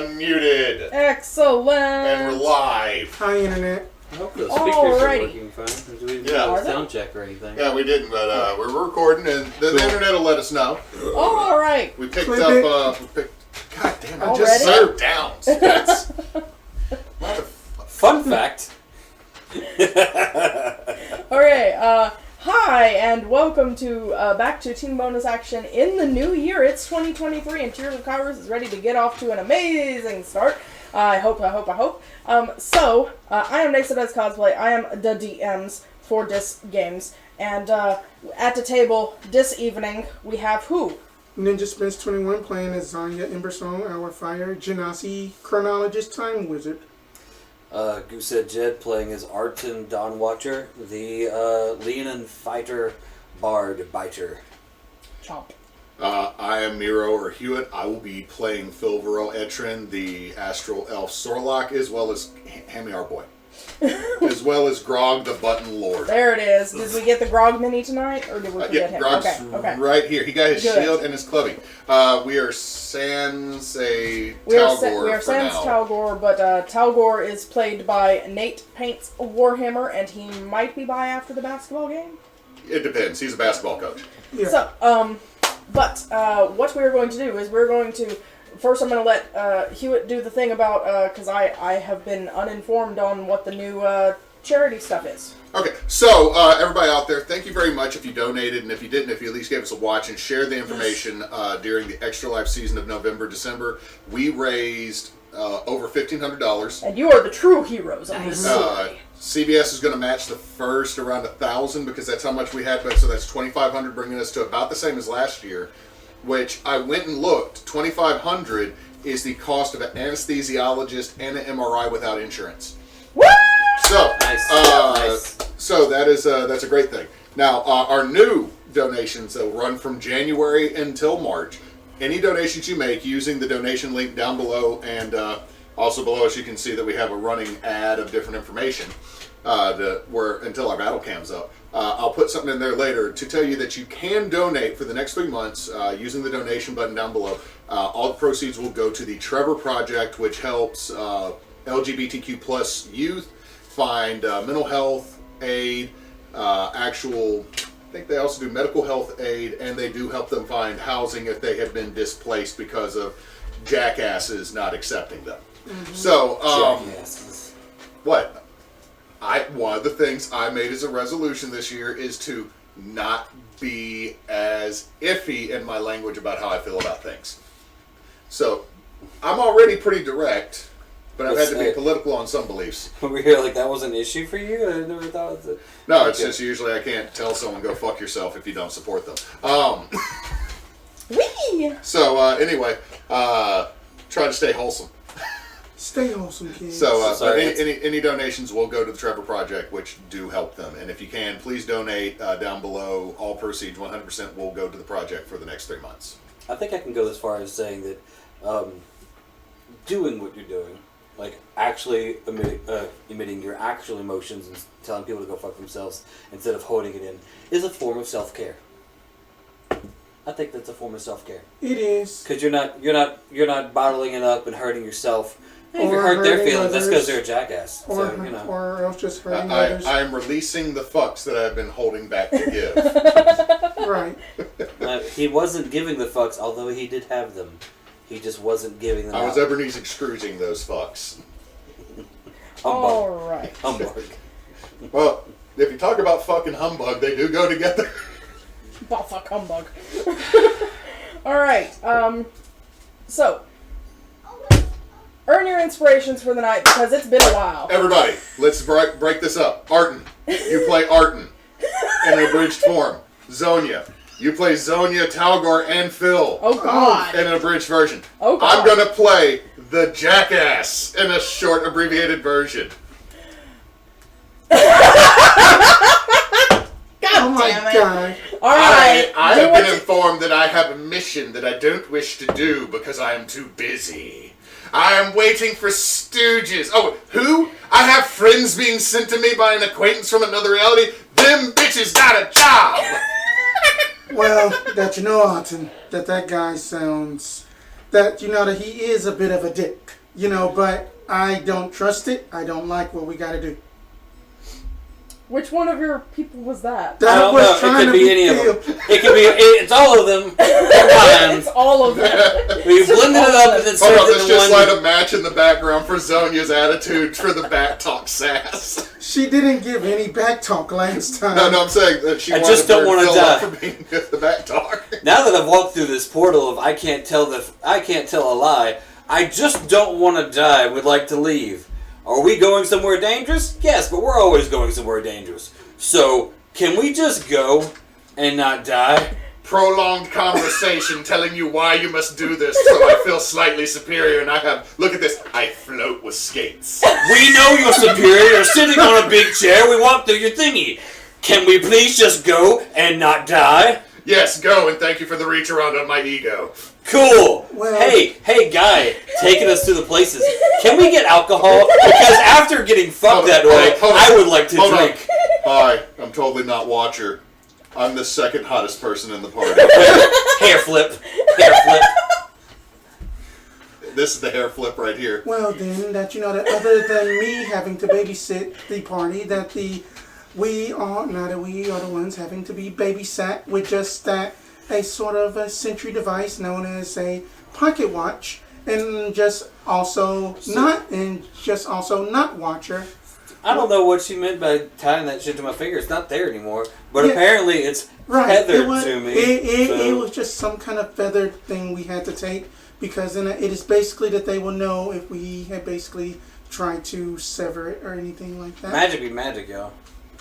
unmuted. Excellent. And we're live. Hi, Internet. I hope the speakers are working fine. Or do we do a sound check or anything? Yeah, we didn't, but we're recording, and the internet will let us know. All right. We picked up. God damn! I just served down. Spence. Fun fact. Okay. Hi, and welcome to back to Team Bonus Action in the new year. It's 2023, and Tears of Kairos is ready to get off to an amazing start. I hope. I am Neysa Does Cosplay. I am the DMs for this games. And at the table this evening, we have who? Ninja Spence 21 playing as Zhonya, Embersong, Our Fire, Genasi, Chronologist, Time Wizard. ItsJed playing as Arten, Dawnwatcher, the Leonin Fighter, Bard, Biter. Chomp. I am Miro or Hewitt. I will be playing Fil'verl Ettin, the Astral Elf Sorlock, as well as Hammy our boy. As well as Grog the Button Lord. There it is. Did we get the Grog mini tonight, or did we forget him? Grog's okay. right here. He got his shield and his clubbing. We are Sans Tal'gor. We are Sans Tal'gor, but Tal'gor is played by Nate Paints Warhammer, and he might be by after the basketball game. It depends. He's a basketball coach. Yeah. So, what we're going to do is we're going to... First, I'm going to let Hewitt do the thing about, because I have been uninformed on what the new charity stuff is. Okay, so everybody out there, thank you very much if you donated, and if you didn't, if you at least gave us a watch and shared the information during the Extra Life season of November, December. We raised over $1,500. And you are the true heroes of this story. CBS is going to match the first around 1,000 because that's how much we had, so that's $2,500, bringing us to about the same as last year. Which I went and looked. $2,500 is the cost of an anesthesiologist and an MRI without insurance. Woo! So, Nice. So that's a great thing. Now, our new donations will run from January until March. Any donations you make using the donation link down below, and also below us, you can see that we have a running ad of different information until our battle cam's up. I'll put something in there later to tell you that you can donate for the next 3 months using the donation button down below. All the proceeds will go to the Trevor Project, which helps LGBTQ plus youth find mental health aid, I think they also do medical health aid, and they do help them find housing if they have been displaced because of jackasses not accepting them. Mm-hmm. So, jackasses. What? One of the things I made as a resolution this year is to not be as iffy in my language about how I feel about things. So, I'm already pretty direct, but I've had to be political on some beliefs. Over here, like that was an issue for you? I never thought that. No, it's just usually I can't tell someone go fuck yourself if you don't support them. Whee! So, anyway, try to stay wholesome. Stay awesome, kids. So, any donations will go to the Trevor Project, which do help them. And if you can, please donate down below. All proceeds, 100% will go to the project for the next 3 months. I think I can go as far as saying that doing what you're doing, like actually emitting your actual emotions and telling people to go fuck themselves instead of holding it in, is a form of self-care. I think that's a form of self-care. It is. Because you're not bottling it up and hurting yourself. If you hurt their feelings, that's because they're a jackass. Or else just hurting others. I am releasing the fucks that I've been holding back to give. Right. He wasn't giving the fucks, although he did have them. He just wasn't giving them I was Ebenezer Scrooging those fucks. All right. Humbug. Well, if you talk about fucking humbug, they do go together. Fuck humbug. All right. So, earn your inspirations for the night because it's been a while. Everybody, let's break this up. Arten, you play Arten in an abridged form. Zhonya, you play Zhonya, Tal'gor, and Phil. Oh God! In an abridged version. Oh God! I'm gonna play the jackass in a short abbreviated version. Oh my God. All right. I have been informed that I have a mission that I don't wish to do because I am too busy. I am waiting for stooges. Oh, who? I have friends being sent to me by an acquaintance from another reality. Them bitches got a job. Well, that you know, Arten, that guy sounds that that he is a bit of a dick. But I don't trust it. I don't like what we got to do. Which one of your people was that? I don't know. It could be any of them. It could be. It's all of them. It's all of them. We blended it up and then Hold on, served it let's in just one. light a match in the background for Zonya's attitude for the back talk sass. She didn't give any back talk last time. No, I'm saying that she I wanted just don't to wanna fill die. up for being the back talk. Now that I've walked through this portal of I can't tell a lie, I just don't want to die. Would like to leave. Are we going somewhere dangerous? Yes, but we're always going somewhere dangerous. So, can we just go and not die? Prolonged conversation telling you why you must do this, so I feel slightly superior and I have, look at this, I float with skates. We know you're superior. You're sitting on a big chair. We walked through your thingy. Can we please just go and not die? Yes, go, and thank you for the reach around on my ego. Cool. Well- Hey, guy, taking us to the places. Can we get alcohol? Because after getting fucked that way, I would like to drink. Hi, I'm totally not Watcher. I'm the second hottest person in the party. Hair flip. Hair flip. This is the hair flip right here. Well, then, that that other than me having to babysit the party, that we are the ones having to be babysat with just that a sort of a sentry device known as a pocket watch, and just also not Watcher. I don't know what she meant by tying that shit to my finger. It's not there anymore. But Yeah. apparently it's tethered to me. It was just some kind of feathered thing we had to take, because then it is basically that they will know if we had basically tried to sever it or anything like that. Magic be magic, y'all.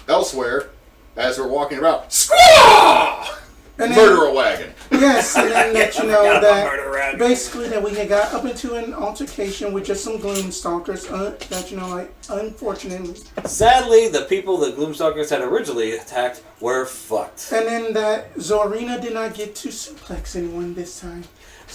Elsewhere, as we're walking around, squaw! And then- Murder a wagon. Yes, and then that Forgot about murder that rag. basically that we had got up into an altercation with just some gloomstalkers. That unfortunately, Sadly, the people the gloomstalkers had originally attacked were fucked. and then that Zorina did not get to suplex anyone this time.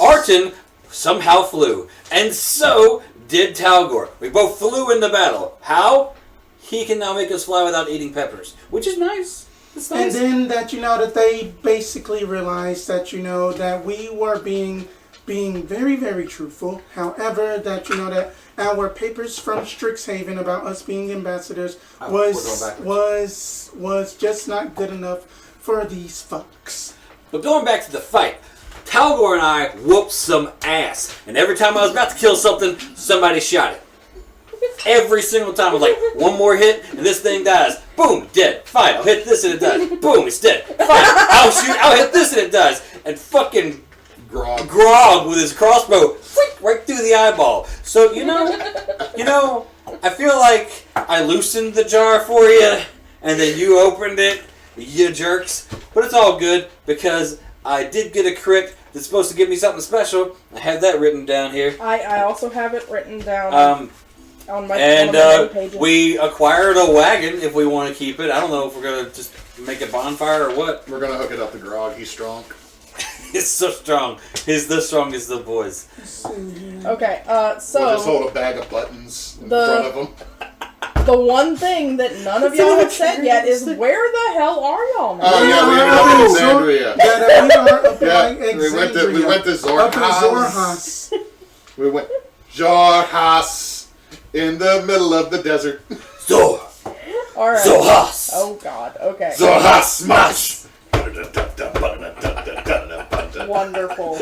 Arten somehow flew, and so did Tal'gor. We both flew into battle. How? He can now make us fly without eating peppers, which is nice. It's nice. And then that that they basically realized that that we were being very, very truthful. However, that that our papers from Strixhaven about us being ambassadors was just not good enough for these fucks. But going back to the fight, Tal'gor and I whooped some ass, and every time I was about to kill something, somebody shot it. Every single time, I was like, one more hit, and this thing dies. Boom, dead. Fine, I'll hit this and it dies. Boom, it's dead. Fine, I'll shoot, I'll hit this and it dies. And fucking Grog with his crossbow, right through the eyeball. So, I feel like I loosened the jar for you, and then you opened it, you jerks. But it's all good, because I did get a crit that's supposed to give me something special. I have that written down here. I also have it written down. On my And one of my pages. we acquired a wagon if we want to keep it. I don't know if we're going to just make a bonfire or what. We're going to hook it up to Grog. He's strong. He's so strong. He's the strongest of the boys. Okay, We'll just hold so a bag of buttons in The- front of him. the one thing that none of y'all have said yet is where the hell are y'all now? Oh, yeah, we ended up in Alexandria. That we are up Yeah, like we went to Up in Zorhas. Zorhas. We went Zorhas in the middle of the desert. Zor! Alright. Zohas! Oh god, okay. Zorhas smash. Wonderful.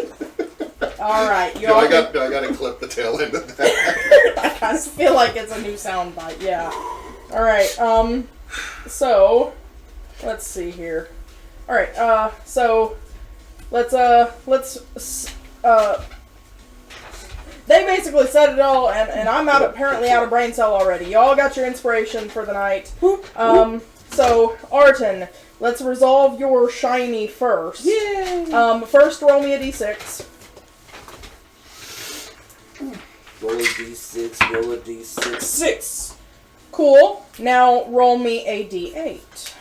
Alright, you I all got to clip the tail end of that. I kind of feel like it's a new soundbite, yeah. Alright, so, let's see here. Alright, so, they basically said it all, and I'm apparently out of brain cell already. Y'all got your inspiration for the night. So, Arten, let's resolve your shiny first. Yay! First, roll me a d6. Roll a d6, roll a d6. 6! Cool. Now, roll me a d8.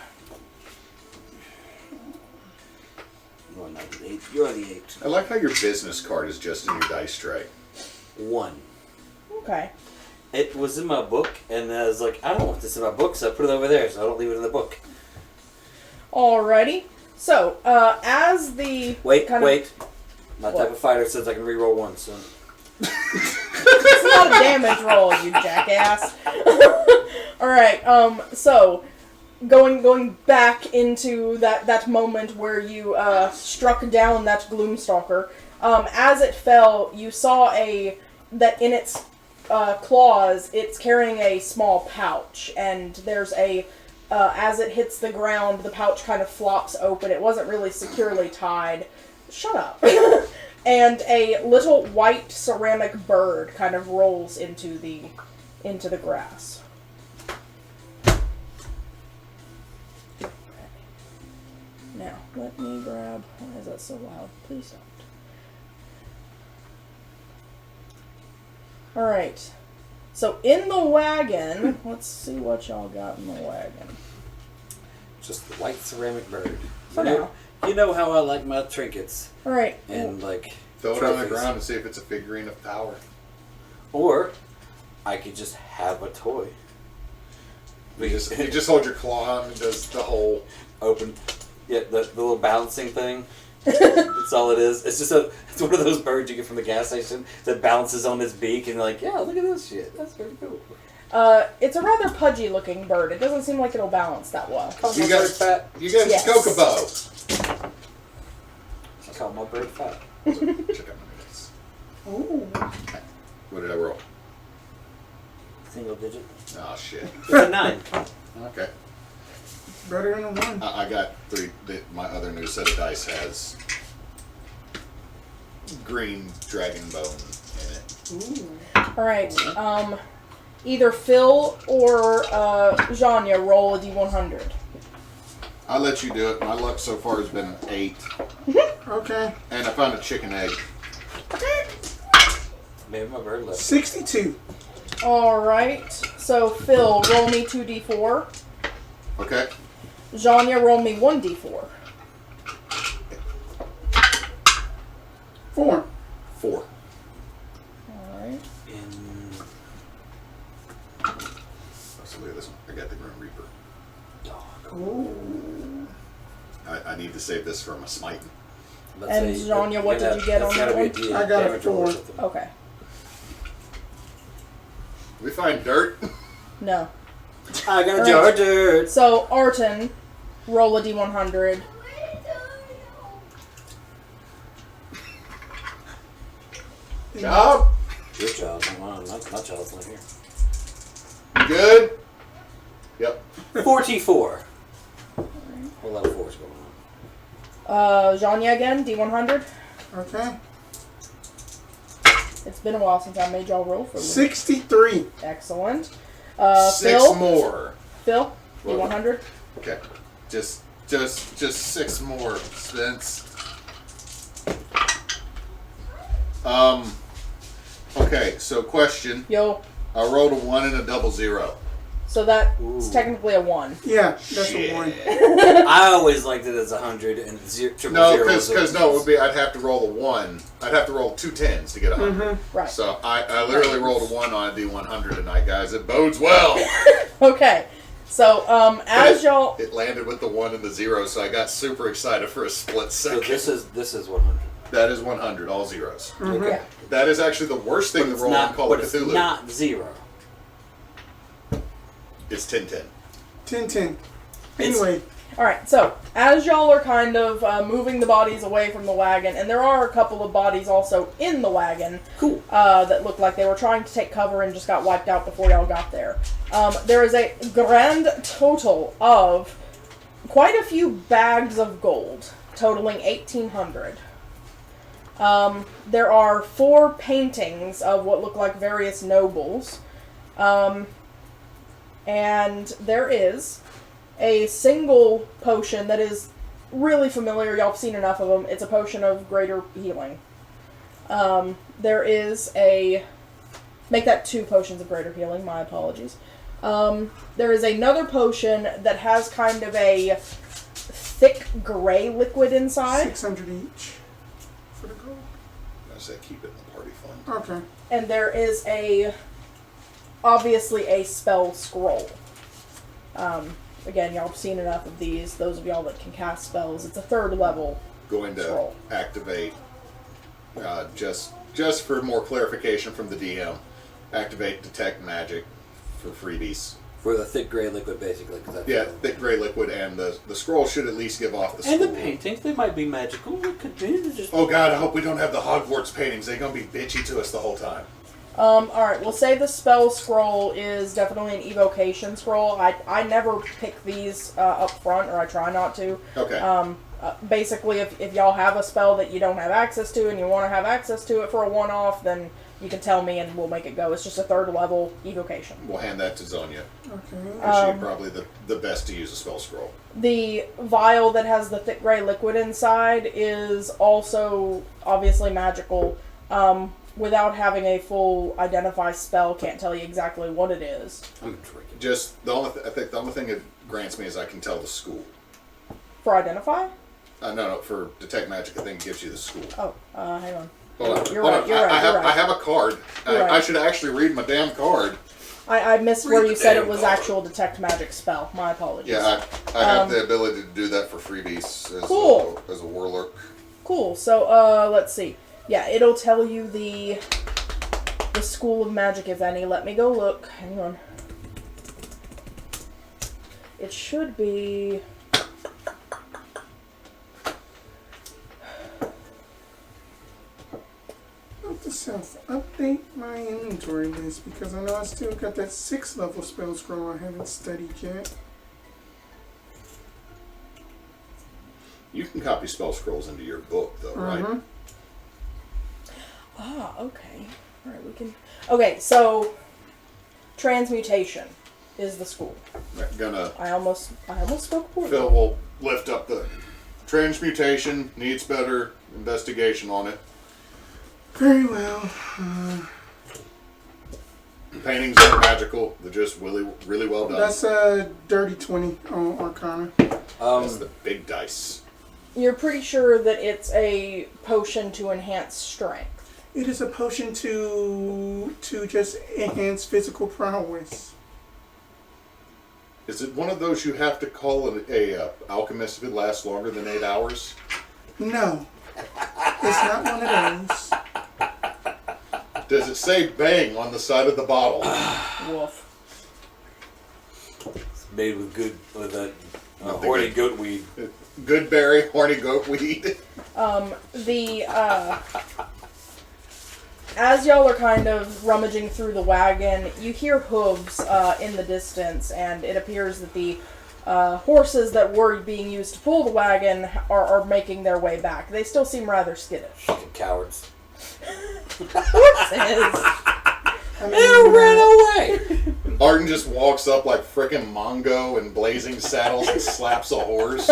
You're not the 8. You're the 8. I like how your business card is just in your dice tray. 1. Okay. It was in my book, and I was like, I don't want this in my book, so I put it over there, so I don't leave it in the book. Alrighty. So, as the Wait. My What? type of fighter says I can reroll once. So. It's not a damage roll, you jackass. Alright, so going back into that moment where you struck down that gloomstalker, as it fell, you saw that in its claws, it's carrying a small pouch, and there's as it hits the ground, the pouch kind of flops open. It wasn't really securely tied. Shut up. And a little white ceramic bird kind of rolls into the grass. Okay. Now, let me grab... Why is that so loud? Please don't. Alright. So, in the wagon... Let's see what y'all got in the wagon. Just the white ceramic bird. For now. You know how I like my trinkets. Alright. And, like... Throw it on the trophies. ground and see if it's a figurine of power. Or, I could just have a toy. You just hold your claw and it does the whole... Open. Yeah, the little balancing thing. That's all it is. It's one of those birds you get from the gas station that balances on its beak and you're like, yeah, look at this shit. That's pretty cool. It's a rather pudgy looking bird. It doesn't seem like it'll balance that well. You guys Yes. Kokobo. I call my bird fat. Check out my minutes. Ooh. What did I roll? Single digit. Oh, shit. It's a 9. Okay. Better than a 1. I got 3. My other new set of dice has green dragon bone in it. Ooh. Alright, either Phil or Zhonya roll a d100. I'll let you do it. My luck so far has been 8. Okay. And I found a chicken egg. Maybe my bird left. 62. Alright, so Phil, roll me 2d4. Okay. Zhonya, roll me 1d4. 4. 4. Alright. So look at this one. I got the Grim Reaper. Ooh. I need to save this for my smiting. And Zhonya, what did you get on that one? I got a 4. Okay. We find dirt. No. I got a Alright. jar of dirt. So, Arten, roll a d100. Job. Your job. My job's not here. You good? Yep. 44. A whole lot of 4s going on. Zhonya again, d100. Okay. It's been a while since I made y'all roll for me. 63. Excellent. 6 Phil? more. Phil, What? d100. Okay. Just 6 more, Spence. Okay, so question. Yo. I rolled a 1 and a double 0. So that's Ooh. technically a 1. Yeah, that's Shit. a 1. I always liked it as 100 and triple No, zero. because no, it would be I'd have to roll a 1. I'd have to roll 2 10s to get 100. Right. So I literally rolled a 1 on a D100 tonight, guys. It bodes well. Okay. So, as y'all... It landed with the 1 and the 0, so I got super excited for a split So second. this is 100. That is 100, all zeros. Okay. Yeah. That is actually the worst thing to roll on Call of It's Cthulhu. not 0. It's 10 10. 10-10. Anyway, Alright, so, as y'all are kind of moving the bodies away from the wagon, and there are a couple of bodies also in the wagon Cool. that look like they were trying to take cover and just got wiped out before y'all got there. There is a grand total of quite a few bags of gold, totaling 1,800. There are 4 paintings of what look like various nobles. And there is a single potion that is really familiar. Y'all have seen enough of them. It's a potion of greater healing. There is a... Make that 2 potions of greater healing. My apologies. There is another potion that has kind of a thick gray liquid inside. 600 each for the gold. I said keep it in the party fund. Okay. And there is obviously a spell scroll. Again, y'all have seen enough of these. Those of y'all that can cast spells, it's a 3rd level Going to scroll. activate Just for more clarification from the DM, activate detect magic for freebies. For the thick gray liquid, basically. Yeah, thick gray liquid, and the scroll should at least give off the And school. the paintings, they might be magical. It could be. Just... Oh god, I hope we don't have the Hogwarts paintings. They're gonna be bitchy to us the whole time. Alright, we'll say the spell scroll is definitely an evocation scroll. I never pick these up front, or I try not to. Okay. Basically, if y'all have a spell that you don't have access to and you want to have access to it for a one-off, then you can tell me and we'll make it go. It's just a 3rd level evocation. We'll hand that to Zhonya. Okay. She's probably the best to use a spell scroll. The vial that has the thick gray liquid inside is also obviously magical. Without having a full identify spell, can't tell you exactly what it is. I'm drinking. Just I think the only thing it grants me is I can tell the school. For identify? No, for detect magic, I think it gives you the school. Oh, hang on. Hold on. You're Hold right, on. you're right, you're right. I have a card. You're right. I should actually read my damn card. I missed Read where the you said it damn was card. actual detect magic spell. My apologies. Yeah, I have the ability to do that for freebies as, Cool. As a warlock. Cool. So, let's see. Yeah, it'll tell you the school of magic, if any. Let me go look. Hang on. It should be... Update my inventory list because I know I still got that 6th level spell scroll I haven't studied yet. You can copy spell scrolls into your book, though, right? Ah, okay. Alright, we can... Okay, so... Transmutation is the school. Right, gonna... I almost spoke poorly. Phil will lift up the transmutation. Needs better investigation on it. Very well. Paintings aren't magical. They're just really, really well done. That's a dirty 20 on Arcana. That's the big dice. You're pretty sure that it's a potion to enhance strength. It is a potion to just enhance physical prowess. Is it one of those you have to call a alchemist if it lasts longer than 8 hours? No. It's not one of those. Does it say bang on the side of the bottle? Woof. It's made with a Nothing horny good. goat weed. Good berry, horny goat weed. As y'all are kind of rummaging through the wagon, you hear hooves in the distance, and it appears that the horses that were being used to pull the wagon are making their way back. They still seem rather skittish. Fucking cowards. Horses! They ran away! Arten just walks up like frickin' Mongo in blazing saddles and slaps a horse.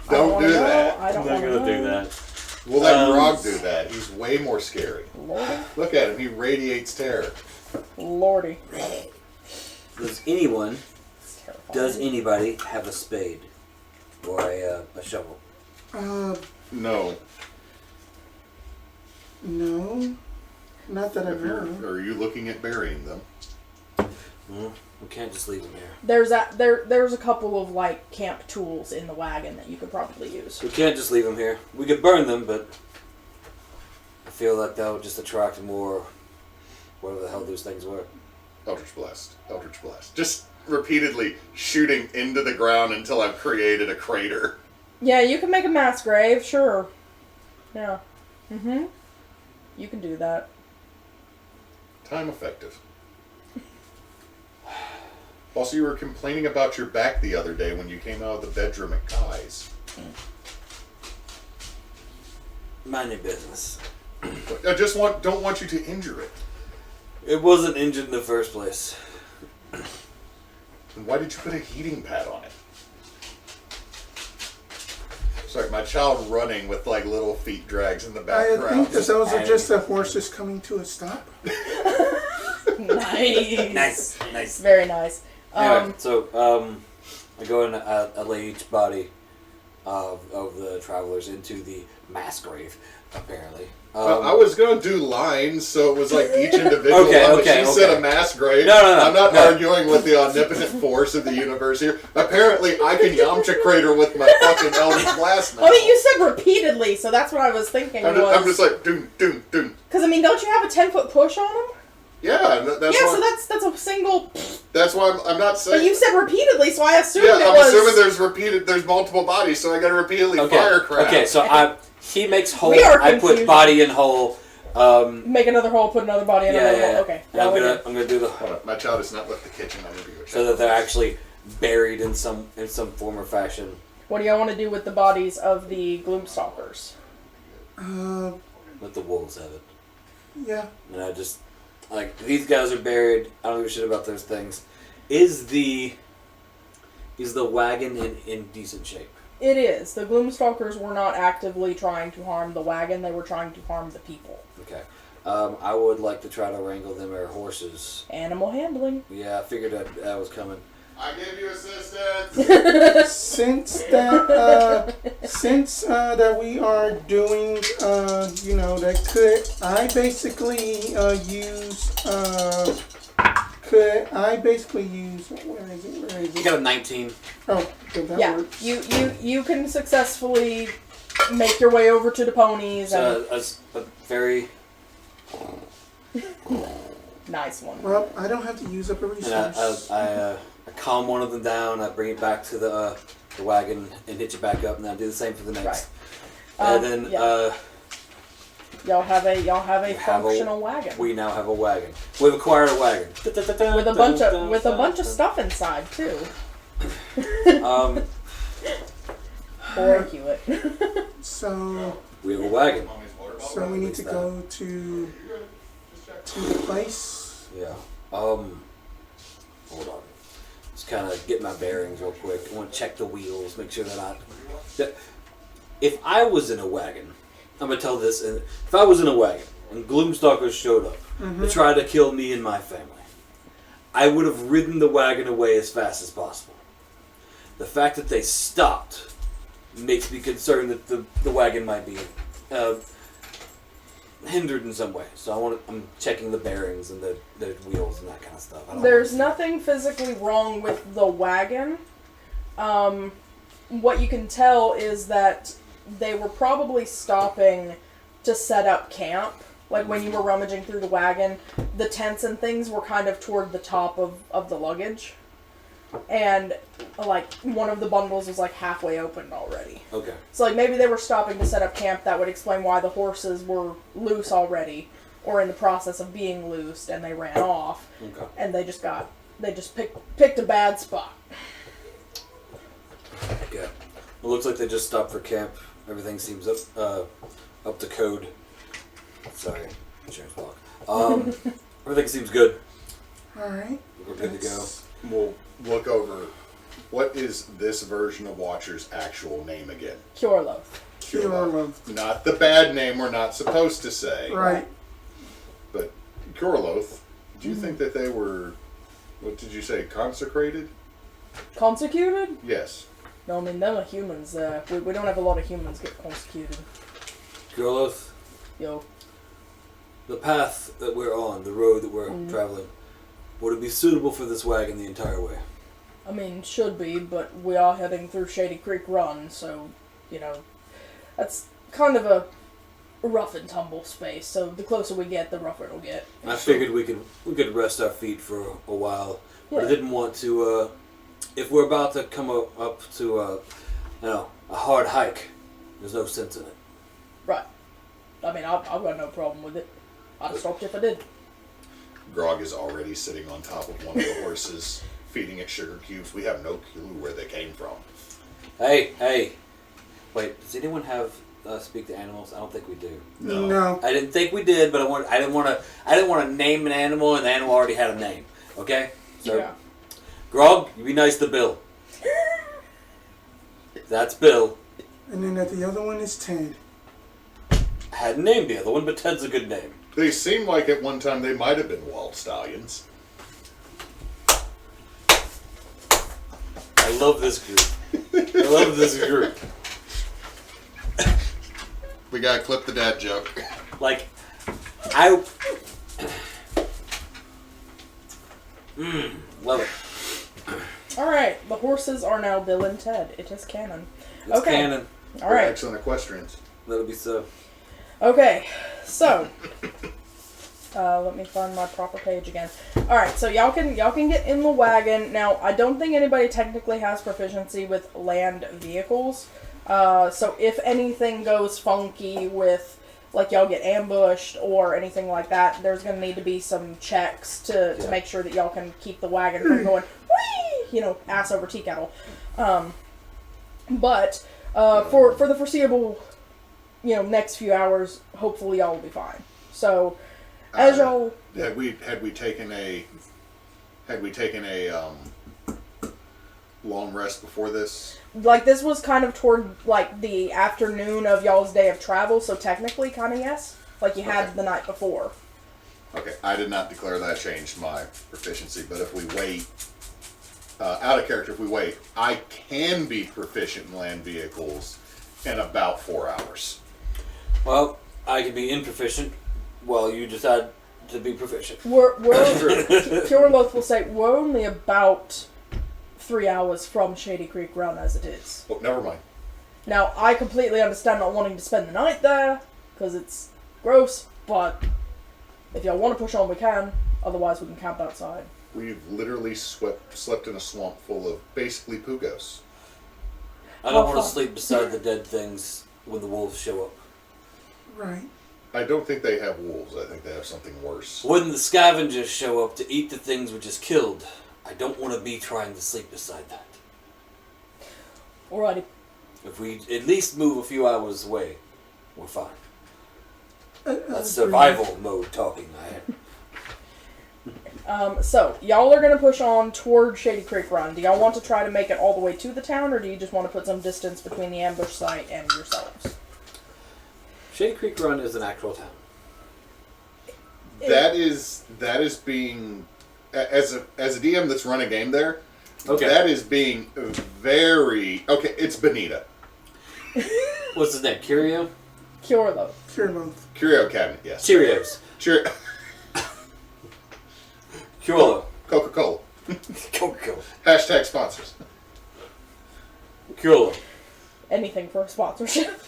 Don't do that. I don't I'm not wanna gonna do know. that. We'll let Grog do that. He's way more scary. Lordy. Look at him. He radiates terror. Lordy. Does anyone, It's terrifying. does anybody have a spade? Or a shovel? No. No. Not that I know of. Are you looking at burying them? Well, we can't just leave them here. There's a couple of like camp tools in the wagon that you could probably use. We can't just leave them here. We could burn them, but I feel like that would just attract more, whatever the hell those things were. Eldritch Blast. Eldritch Blast. Just repeatedly shooting into the ground until I've created a crater. Yeah, you can make a mass grave, sure. Yeah. Mm-hmm. You can do that. Time effective. Also, you were complaining about your back the other day when you came out of the bedroom at Kai's. Mind your business. I just don't want you to injure it. It wasn't injured in the first place. Then why did you put a heating pad on it? Sorry, my child running with like little feet drags in the I background. think that those are just the horses coming to a stop. Nice. Nice. Very nice. Anyway, I go and I lay each body of the travelers into the mass grave, apparently. I was going to do lines, so it was like each individual Okay, one, but okay, she okay. said a mass grade. No. I'm not arguing with the omnipotent force of the universe here. Apparently, I can Yamcha crater with my fucking Eldritch Blast now. I mean, you said repeatedly, so that's what I was thinking. I'm just like, doom. Because, I mean, don't you have a 10-foot push on them? Yeah, that's Yeah, why, so that's a single... that's why I'm not saying... But you said repeatedly, so I assumed yeah, it I'm was... assuming there's multiple bodies, so I gotta repeatedly Okay. fire crap. Okay, so he makes hole. We are I put confused. body in hole. Make another hole, put another body in another hole. Okay. And I'm we're gonna good. I'm gonna do the Hold on, my child has not left the kitchen. I'm gonna do so that they're actually buried in some form or fashion. What do y'all want to do with the bodies of the gloomstalkers? Let the wolves have it. Yeah. And I just like these guys are buried. I don't give a shit about those things. Is the wagon in decent shape? It is. The gloomstalkers were not actively trying to harm the wagon. They were trying to harm the people. Okay. I would like to try to wrangle them air horses. Animal handling. Yeah, I figured that was coming. I give you assistance. Since that we are doing, that could I basically use, where is it? You got a 19. Oh, good, that Yeah, works. you can successfully make your way over to the ponies and A very nice one. Well, I don't have to use up a and resource. I calm one of them down. I bring it back to the wagon and hitch it back up, and I do the same for the next. Right. And then yeah. Y'all have a functional wagon we now have a wagon. We've acquired a wagon with a bunch of stuff inside too. Or Hewitt. So we have a wagon. we need to go to the place. Yeah. Hold on. Just kind of get my bearings real quick. I want to check the wheels, make sure that if I was in a wagon, I'm gonna tell this. If I was in a wagon and gloomstalkers showed up to try to kill me and my family, I would have ridden the wagon away as fast as possible. The fact that they stopped makes me concerned that the wagon might be hindered in some way. So I'm checking the bearings and the wheels and that kind of stuff. There's nothing physically wrong with the wagon. What you can tell is that they were probably stopping to set up camp. Like when you were rummaging through the wagon, the tents and things were kind of toward the top of the luggage. And like one of the bundles was like halfway opened already. Okay. So like maybe they were stopping to set up camp. That would explain why the horses were loose already, or in the process of being loosed, and they ran off. Okay. And they just picked a bad spot. Okay. It looks like they just stopped for camp. Everything seems up to code. Sorry, insurance block. Everything seems good. All right. We're good to go. We'll look over. What is this version of Watcher's actual name again? Curelove. Curelove. Not the bad name we're not supposed to say. Right. But Curloth, do you think that they were, what did you say, consecrated? Consecuted? Yes. No, I mean, them are humans. We don't have a lot of humans get consecuted. Girloth, Yo. the path that we're on, the road that we're traveling, would it be suitable for this wagon the entire way? I mean, should be, but we are heading through Shady Creek Run, so, that's kind of a rough and tumble space, so the closer we get, the rougher it'll get. I figured we could rest our feet for a while, but I Yeah. didn't want to. If we're about to come up to a hard hike, there's no sense in it. Right. I mean, I've got no problem with it. I'd have stopped if I did. Grog is already sitting on top of one of the horses, feeding it sugar cubes. We have no clue where they came from. Hey. Wait, does anyone have speak to animals? I don't think we do. No. I didn't think we did, but I didn't want to name an animal, and the animal already had a name. Okay, so Yeah. Grog, you be nice to Bill. That's Bill. And then the other one is Ted. I hadn't named the other one, but Ted's a good name. They seem like at one time they might have been wild stallions. I love this group. I love this group. We gotta clip the dad joke. Like, I... love it. Alright, the horses are now Bill and Ted. It is canon. It's Okay. canon. Alright. Excellent equestrians. That'll be so. Okay, so let me find my proper page again. All right, so y'all can get in the wagon. Now, I don't think anybody technically has proficiency with land vehicles. So if anything goes funky with, like, y'all get ambushed or anything like that, there's going to need to be some checks to make sure that y'all can keep the wagon from going, whee, you know, ass over tea kettle. But for the foreseeable, you know, next few hours, hopefully y'all will be fine. So, as y'all... Had we taken a long rest before this? Like, this was kind of toward, like, the afternoon of y'all's day of travel, so technically, kind of yes. Like, you had the night before. Okay, I did not declare that changed my proficiency, but if we wait, out of character, if we wait, I can be proficient in land vehicles in about 4 hours. Well, I can be improficient while you decide to be proficient. Pure Loath will say, we're only about 3 hours from Shady Creek Run as it is. Oh, never mind. Now, I completely understand not wanting to spend the night there, because it's gross, but if y'all want to push on, we can. Otherwise, we can camp outside. We've literally slept in a swamp full of basically pugos. I don't want to sleep beside the dead things when the wolves show up. Right. I don't think they have wolves. I think they have something worse. When the scavengers show up to eat the things we just killed, I don't want to be trying to sleep beside that. Alrighty. If we at least move a few hours away, we're fine. That's survival mode talking, man. So, y'all are going to push on toward Shady Creek Run. Do y'all want to try to make it all the way to the town, or do you just want to put some distance between the ambush site and yourselves? Shady Creek Run is an actual town. That is being, as a DM that's run a game there, Okay. that is being very, okay, it's Benita. What's his name? Curio? Curlo. Curio Cabinet, yes. Cheerios. Curlo. Coca-Cola. Coca-Cola. Hashtag sponsors. Curlo. Anything for a sponsorship.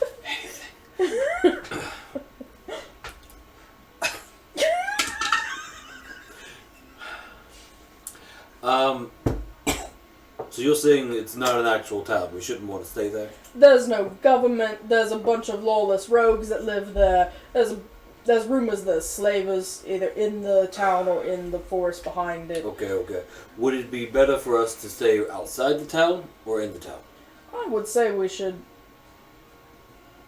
So you're saying it's not an actual town. We shouldn't want to stay there? There's no government. There's a bunch of lawless rogues that live there. There's rumors that slavers either in the town or in the forest behind it. Okay. Would it be better for us to stay outside the town or in the town? I would say we should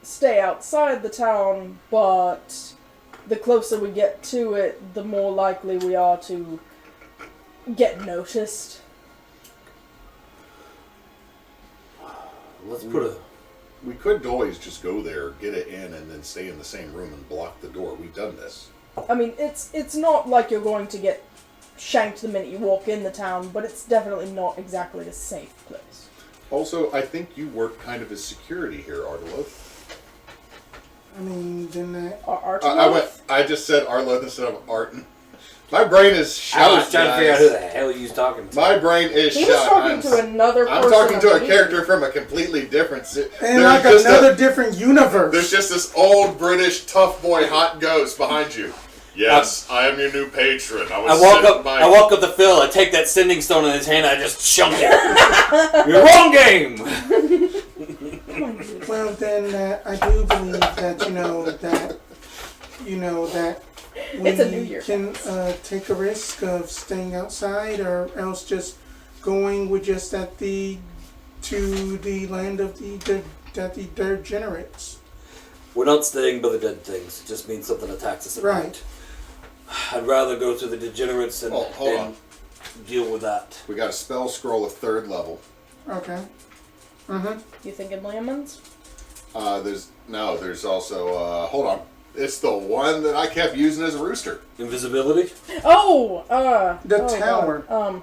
stay outside the town, but the closer we get to it, the more likely we are to get noticed. Let's put a... We could always just go there, get it in, and then stay in the same room and block the door. We've done this. I mean, it's not like you're going to get shanked the minute you walk in the town, but it's definitely not exactly a safe place. Also, I think you work kind of as security here, Arteloth. I mean, then that... I just said Arteloth instead of Arten. My brain is shot. I was trying to figure out who the hell he was talking to. My brain is shot. He was talking to another person. I'm talking to a character from a completely different... And like another different universe. There's just this old British tough boy hot ghost behind you. Yes, I am your new patron. I walk up to Phil, I take that sending stone in his hand, and I just chunk it. You're wrong game! Well, then I do believe that, we It's a New Year. can take a risk of staying outside, or else just going with just to the land of the degenerates. We're not staying by the dead things. It just means something attacks us at night. I'd rather go to the degenerates and deal with that. We got a spell scroll of 3rd level. Okay. You thinking lemons? There's also, hold on. It's the one that I kept using as a rooster. Invisibility? The tower. God.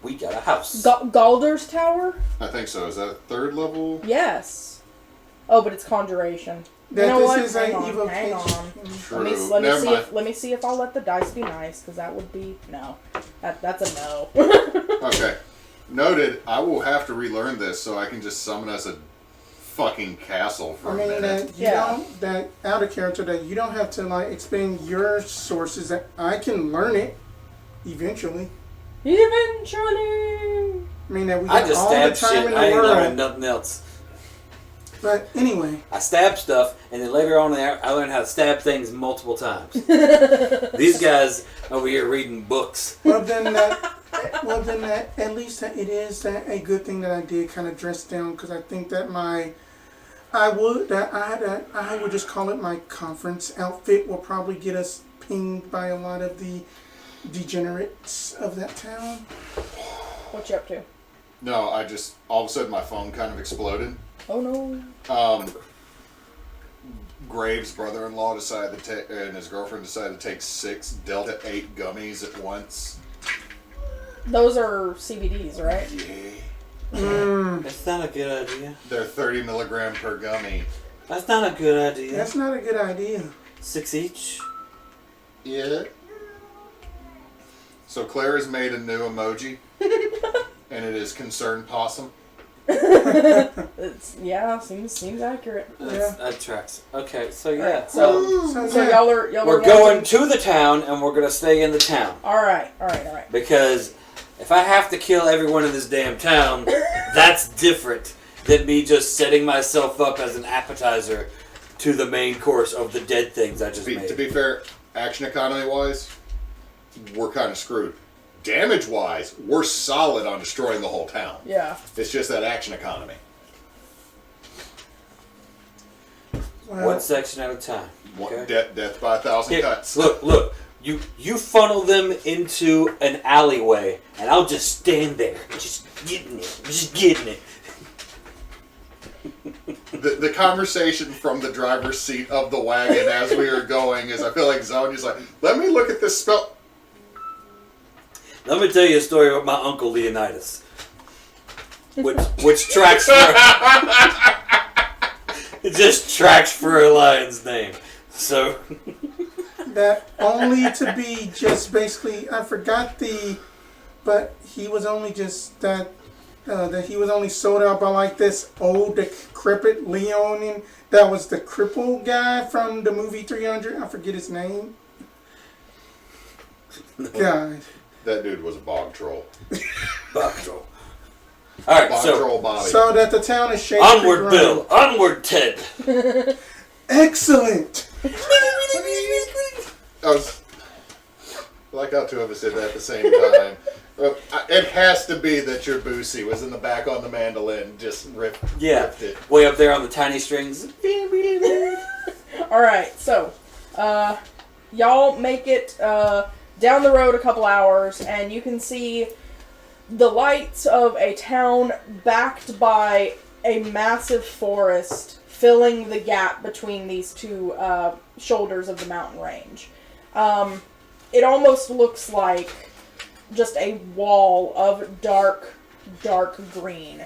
we got a house. Galder's Tower? I think so. Is that third level? Yes. Oh, but it's Conjuration. That You know this what? is Hang an on. evocation. True. Let me see if I'll let the dice be nice, because that would be no. That's a no. Okay. Noted. I will have to relearn this so I can just summon us a fucking castle for I a mean, minute. that out of character, that you don't have to like expend your sources. That I can learn it eventually. Eventually. I mean, that we I got just all the stab time shit. in the I ain't learning world. nothing else. But anyway, I stab stuff, and then later on there, I learned how to stab things multiple times. These guys over here reading books. well then that at least it is a good thing that I did kind of dress down, because I think that I would just call it my conference outfit will probably get us pinged by a lot of the degenerates of that town. What you up to? No, I just all of a sudden my phone kind of exploded. Oh no. Graves' brother-in-law decided to take, and his girlfriend decided to take 6 Delta 8 gummies at once. Those are CBDs, right? Yeah. That's not a good idea. They're 30 milligram per gummy. That's not a good idea. That's not a good idea. 6 each. Yeah. So Claire has made a new emoji, and it is concerned possum. Seems accurate. That tracks. Okay, so yeah. So yeah. y'all are We're going to the town, and we're going to stay in the town. All right. Because if I have to kill everyone in this damn town, that's different than me just setting myself up as an appetizer to the main course of the dead things I just made. To be fair, action economy wise, we're kind of screwed. Damage wise, we're solid on destroying the whole town. Yeah. It's just that action economy. Well, One section at a time. Okay? Death by 1,000 Here, cuts. look. You funnel them into an alleyway, and I'll just stand there, just getting it. The conversation from the driver's seat of the wagon as we are going is, I feel like Zonya's like, let me look at this spell. Let me tell you a story about my uncle Leonidas, which tracks for it just tracks for a lion's name. So that only to be just basically, I forgot but he was only just that he was only sold out by like this old decrepit Leonin that was the crippled guy from the movie 300. I forget his name. God. That dude was a bog troll. Bog troll. All right, Bog troll body. So that the town is Shady Creek onward, Run. Bill. Onward, Ted. Excellent. I like how 2 of us did that at the same time. It has to be that your Boosie was in the back on the mandolin, just ripped it. Way up there on the tiny strings. All right. So, y'all make it down the road a couple hours, and you can see the lights of a town backed by a massive forest filling the gap between these two shoulders of the mountain range. It almost looks like just a wall of dark green.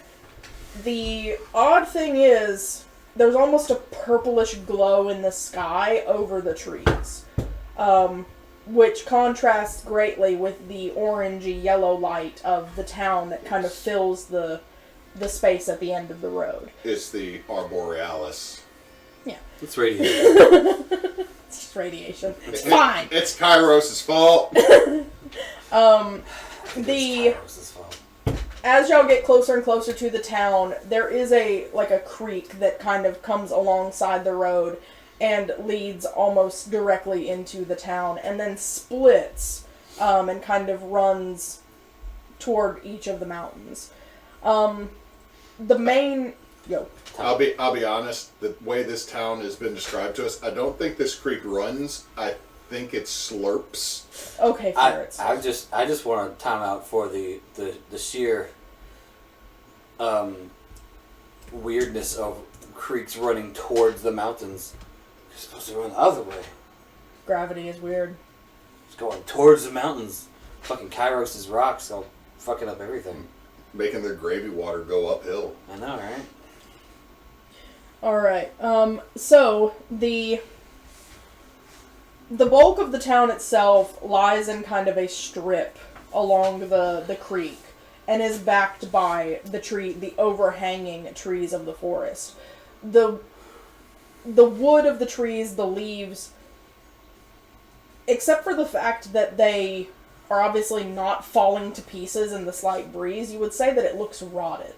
The odd thing is, there's almost a purplish glow in the sky over the trees. Which contrasts greatly with the orangey yellow light of the town that kind of fills the space at the end of the road. It's the Arborealis. Yeah. It's radiation. It's just radiation. It's fine. It's Kairos' fault. As y'all get closer and closer to the town, there is a creek that kind of comes alongside the road and leads almost directly into the town, and then splits and kind of runs toward each of the mountains. The main I'll be honest. The way this town has been described to us, I don't think this creek runs. I think it slurps. Okay, ferrets. I just want a time out for the sheer weirdness of creeks running towards the mountains. You're supposed to run the other way. Gravity is weird. It's going towards the mountains. Fucking Kairos' rocks. I'll fucking up everything. Making their gravy water go uphill. I know, right? Alright, so the bulk of the town itself lies in kind of a strip along the creek and is backed by the overhanging trees of the forest. The wood of the trees, the leaves, except for the fact that they are obviously not falling to pieces in the slight breeze, you would say that it looks rotted.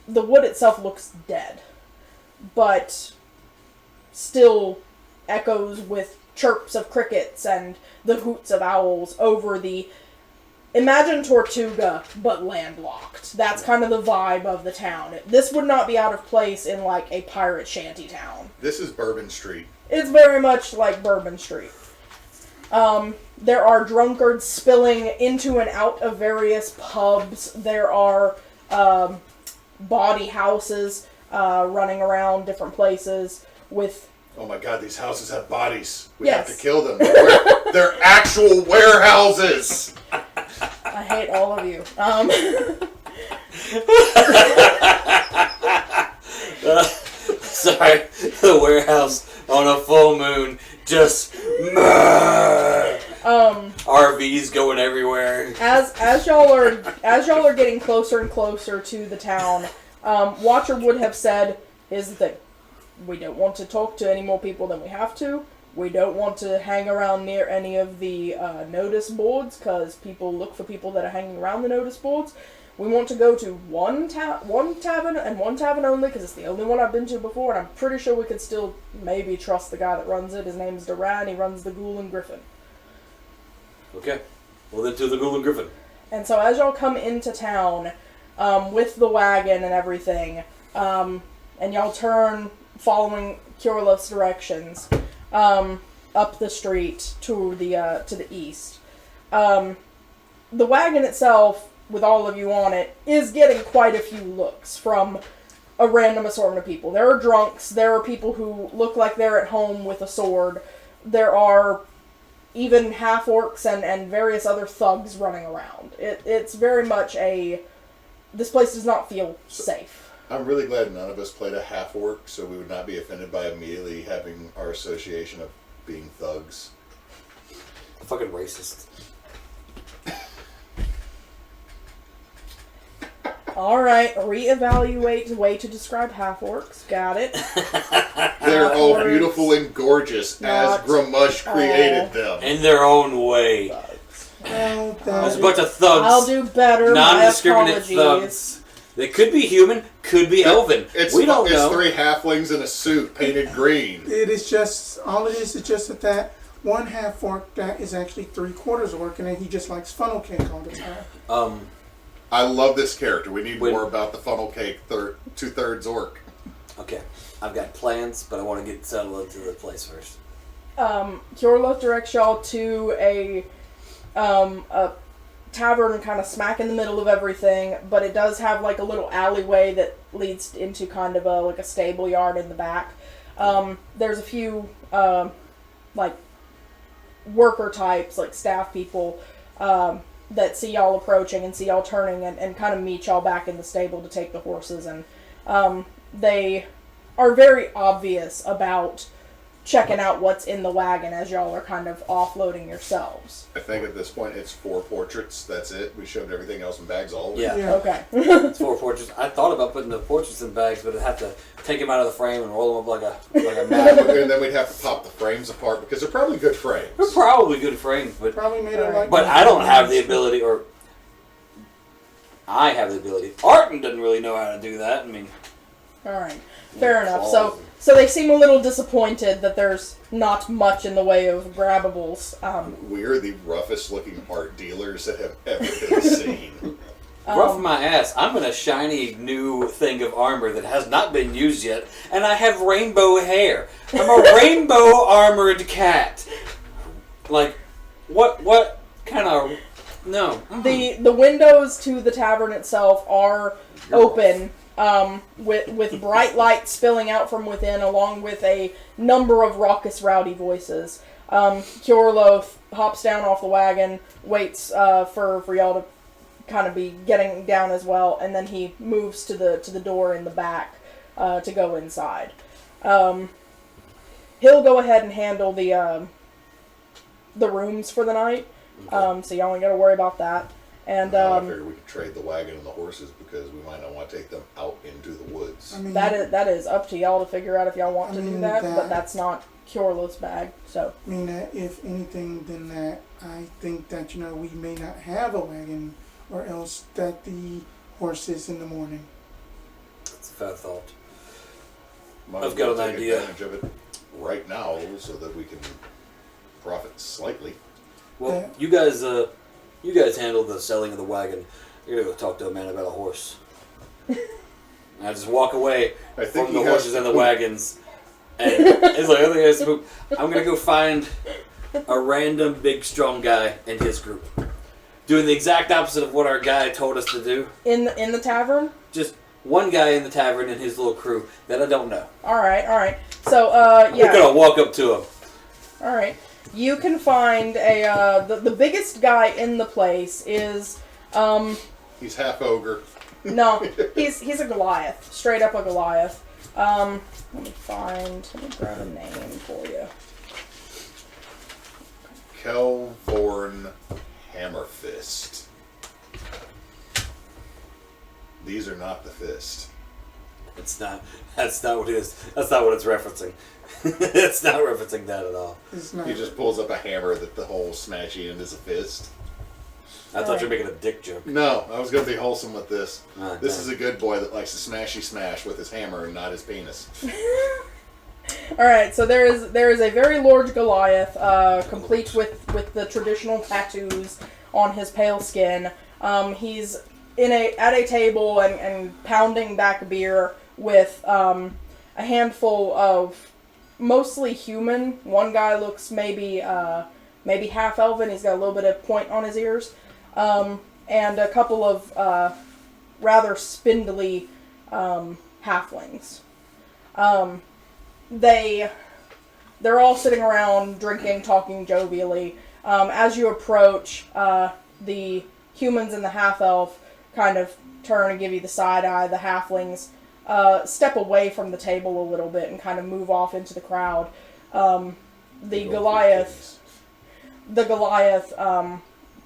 The wood itself looks dead, but still echoes with chirps of crickets and the hoots of owls over the... Imagine Tortuga, but landlocked. That's kind of the vibe of the town. This would not be out of place in, like, a pirate shanty town. This is Bourbon Street. It's very much like Bourbon Street. There are drunkards spilling into and out of various pubs. There are bawdy houses running around different places with... Oh my god, these houses have bodies. We Yes. have to kill them. They're actual warehouses. I hate all of you. Sorry, the warehouse on a full moon just RVs going everywhere. As y'all are getting closer and closer to the town, Watcher would have said, "Here's the thing: we don't want to talk to any more people than we have to. We don't want to hang around near any of the notice boards because people look for people that are hanging around the notice boards. We want to go to one tavern and one tavern only because it's the only one I've been to before, and I'm pretty sure we could still maybe trust the guy that runs it. His name's Duran. He runs the Ghoul and Griffin." Okay, well then to the Ghoul and Griffin. And so as y'all come into town with the wagon and everything, and y'all turn following Kurlov's directions up the street to the east, the wagon itself, with all of you on it, is getting quite a few looks from a random assortment of people. There are drunks, there are people who look like they're at home with a sword, there are even half-orcs and various other thugs running around. It's very much this place does not feel safe. I'm really glad none of us played a half-orc, so we would not be offended by immediately having our association of being thugs. Fucking racist. Alright, reevaluate the way to describe half-orcs. Got it. They're all Half-orcs, beautiful and gorgeous as not Grumush created them. In their own way. Well, There's a bunch of thugs. I'll do better. Non-discriminate My apologies. thugs. They could be human, could be elven. We don't know. It's 3 halflings in a suit painted green. It is just, all it is just that one half orc that is actually 3/4 orc, and then he just likes funnel cake all the time. I love this character. We need more about the funnel cake 2/3 orc. Okay, I've got plans, but I want to get settled into the place first. Kurlov directs y'all to a tavern kind of smack in the middle of everything, but it does have like a little alleyway that leads into kind of a stable yard in the back. There's a few like worker types, like staff people, that see y'all approaching and see y'all turning and kind of meet y'all back in the stable to take the horses, and they are very obvious about checking out what's in the wagon as y'all are kind of offloading yourselves. I think at this point it's 4 portraits. That's it. We shoved everything else in bags all the way. Yeah. Okay. It's 4 portraits. I thought about putting the portraits in bags, but I'd have to take them out of the frame and roll them up like a map. And then we'd have to pop the frames apart because they're probably good frames. They're probably good frames, but Probably made it like. but I don't have the ability, or I have the ability. Arten doesn't really know how to do that. I mean, Alright. Fair enough. So they seem a little disappointed that there's not much in the way of grabbables. We're the roughest looking art dealers that have ever been seen. rough my ass. I'm in a shiny new thing of armor that has not been used yet, and I have rainbow hair. I'm a rainbow armored cat. Like, what kind of... No. The windows to the tavern itself are open, with bright light spilling out from within, along with a number of raucous, rowdy voices. Kiorlo hops down off the wagon, waits for y'all to kind of be getting down as well, and then he moves to the door in the back to go inside. He'll go ahead and handle the rooms for the night, so y'all ain't got to worry about that. And I figured we could trade the wagon and the horses because we might not want to take them out into the woods. I mean, that is up to y'all to figure out if y'all want to do that, but that's not Kiorlo's bag. So I mean, if anything, then that I think that we may not have a wagon, or else that the horses in the morning. That's a fair thought. Might I've as well got an take idea. advantage of it right now so that we can profit slightly. Well, you guys handle the selling of the wagon. You're gonna go talk to a man about a horse. And I just walk away I think from he the has horses to and the poop. wagons, and it's like, I think he has to poop. I'm gonna go find a random big strong guy in his group, doing the exact opposite of what our guy told us to do. in the tavern. Just one guy in the tavern and his little crew that I don't know. All right. So We're gonna walk up to him. All right. You can find the biggest guy in the place is He's half ogre. no, he's a Goliath, straight up a Goliath. Let me grab a name for you. Kelvorn Hammerfist. These are not the fist. It's not. That's not what it is. That's not what it's referencing. It's not referencing that at all. It's not. He just pulls up a hammer that the whole smashy end is a fist. I thought you were making a dick joke. No, I was going to be wholesome with this. Ah, This okay. is a good boy that likes to smashy smash with his hammer and not his penis. All right. So there is a very large Goliath, complete with the traditional tattoos on his pale skin. He's at a table and pounding back beer with a handful of mostly human. One guy looks maybe half elven. He's got a little bit of point on his ears, and a couple of rather spindly halflings. They're all sitting around drinking, talking jovially. As you approach, the humans and the half elf kind of turn and give you the side eye. The halflings step away from the table a little bit and kind of move off into the crowd. The Goliath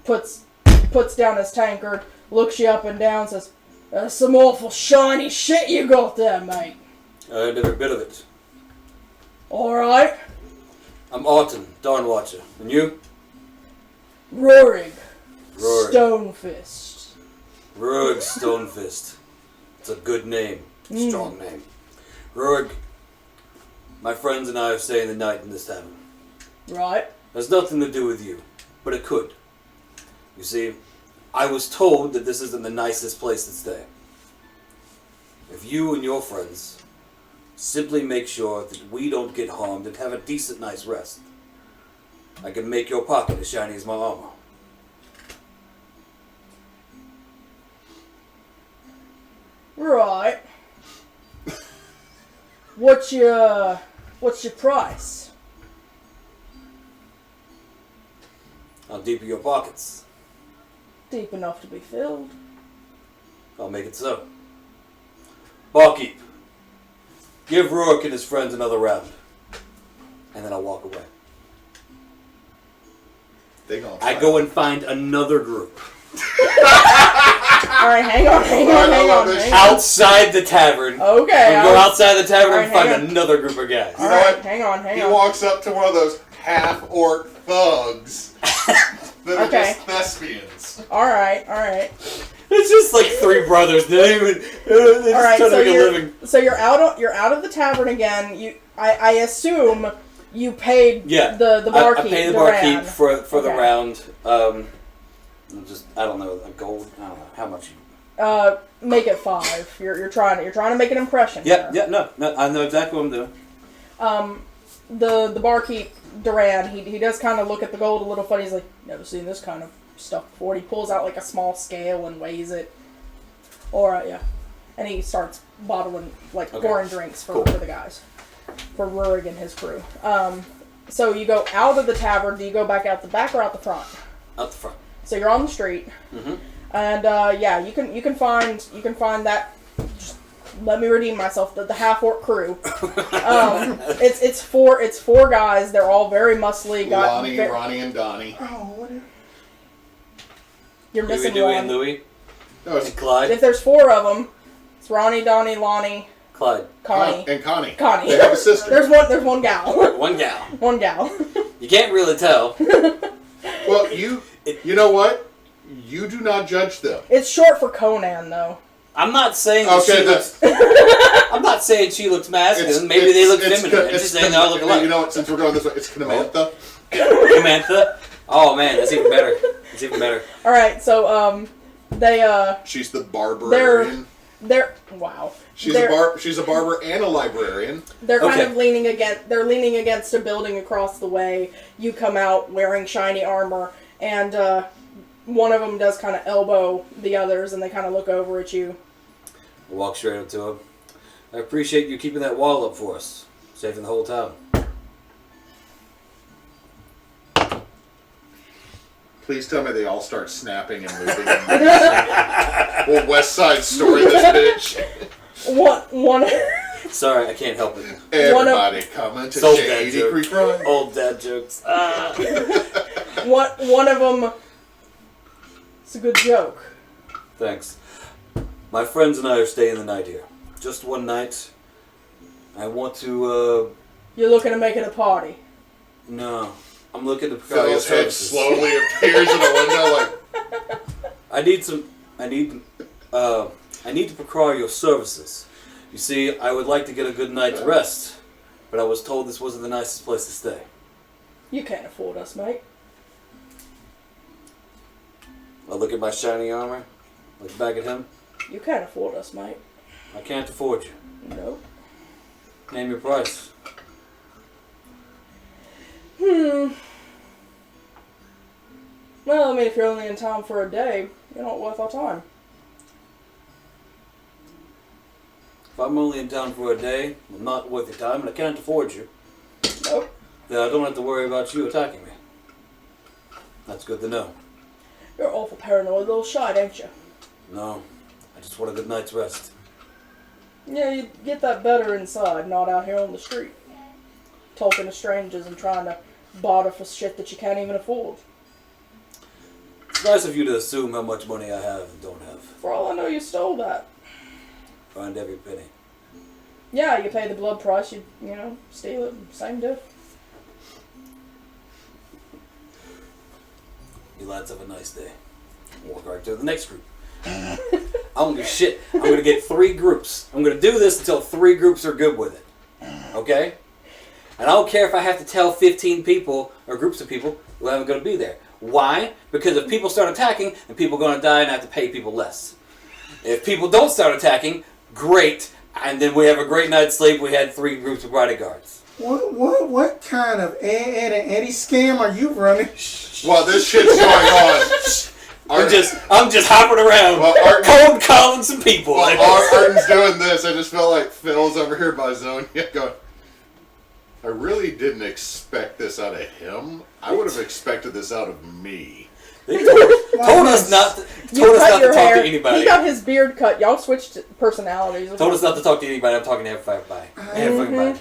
puts down his tankard, looks you up and down, says, "That's some awful shiny shit you got there, mate." I had every bit of it. All right, I'm Arten, Dawnwatcher. And you? Roaring, Roaring. Stonefist. Rogue Stonefist. It's a good name. Strong name. Rogue, my friends and I are staying the night in this tavern. Right. Has nothing to do with you, but it could. You see, I was told that this isn't the nicest place to stay. If you and your friends simply make sure that we don't get harmed and have a decent night's rest, I can make your pocket as shiny as my armor. Right. What's your price? How deep are your pockets? Deep enough to be filled. I'll make it so. Barkeep, give Rourke and his friends another round, and then I'll walk away. I go and find another group. All right, hang on. Outside the tavern. Okay. Go outside the tavern and Alright, find hang on. another group of guys. You know what? Hang on. He walks up to one of those half-orc thugs that are Okay. just thespians. All right. It's just like three brothers. They don't even. They just All right. trying to So make a living. you're out of the tavern again. I assume you paid Yeah. the barkeep. I pay the Duran. barkeep for the Okay. round. I don't know, a gold. I don't know how much. Make it 5. You're trying to make an impression. Yeah. here. No. I know exactly what I'm doing. The barkeep Duran, he does kind of look at the gold a little funny. He's like, never seen this kind of stuff before. He pulls out like a small scale and weighs it. Alright, yeah. And he starts bottling, like Okay. pouring drinks for Cool. the guys. For Rurig and his crew. So you go out of the tavern. Do you go back out the back or out the front? Out the front. So you're on the street, and yeah, you can find that. Just let me redeem myself. The half orc crew. It's four guys. They're all very muscly. Lonnie, Ronnie, and Donnie. Oh, what? You're missing Dewey, one. and Louie. No, it's And Clyde. If there's four of them, it's Ronnie, Donnie, Lonnie, Clyde. Connie. and Connie. Connie. They have a sister. There's one gal. One gal. One gal. You can't really tell. Well, you know what? You do not judge them. It's short for Conan, though. I'm not saying that Okay, she looks. I'm not saying she looks masculine. Maybe they look feminine. I'm just saying they all look alike. You know what? Since we're going this way, it's Knamantha. Samantha. Oh man, that's even better. That's even better. All right, so they She's the barbarian. they're wow. She's a barber and a librarian. They're kind Okay. of leaning against a building across the way. You come out wearing shiny armor, and one of them does kind of elbow the others, and they kind of look over at you. I'll walk straight up to him. I appreciate you keeping that wall up for us, saving the whole town. Please tell me they all start snapping and moving. Well, West Side Story this bitch. One Sorry, I can't help it. Everybody coming to Soul Shady dad joke. Creek Run. Old dad jokes. one of them. It's a good joke. Thanks. My friends and I are staying the night here. Just one night. I want to, You're looking to make it a party. No. I'm looking to procure your Phil's head services. slowly appears in the window like, I need to procure your services. You see, I would like to get a good night's rest, but I was told this wasn't the nicest place to stay. You can't afford us, mate. I look at my shiny armor, look back at him. You can't afford us, mate. I can't afford you. Nope. Name your price. Well, I mean, if you're only in town for a day, you're not worth our time. If I'm only in town for a day, I'm not worth your time, and I can't afford you, Nope. then I don't have to worry about you attacking me. That's good to know. You're awful paranoid little shite, ain't you? No, I just want a good night's rest. Yeah, you get that better inside, not out here on the street. Talking to strangers and trying to barter for shit that you can't even afford. It's nice of you to assume how much money I have and don't have. For all I know, you stole that. Find every penny. Yeah, you pay the blood price, you steal it, same diff. You lads have a nice day. Walk right to the next group. I don't give a shit. I'm going to get 3 groups. I'm going to do this until 3 groups are good with it. Okay? And I don't care if I have to tell 15 people or groups of people who aren't going to be there. Why? Because if people start attacking, then people are going to die and I have to pay people less. If people don't start attacking, great. And then we have a great night's sleep. We had 3 groups of bodyguards. What kind of Ed and Eddie scam are you running? well, this shit's going on. I'm just hopping around, Well, cold calling some people. While Arten's doing this, I just felt like Phil's over here by Zhonya going, I really didn't expect this out of him. I would have expected this out of me. They told us not to talk to anybody. He got his beard cut. Y'all switched personalities. Told us not to talk to anybody. I'm talking to everybody.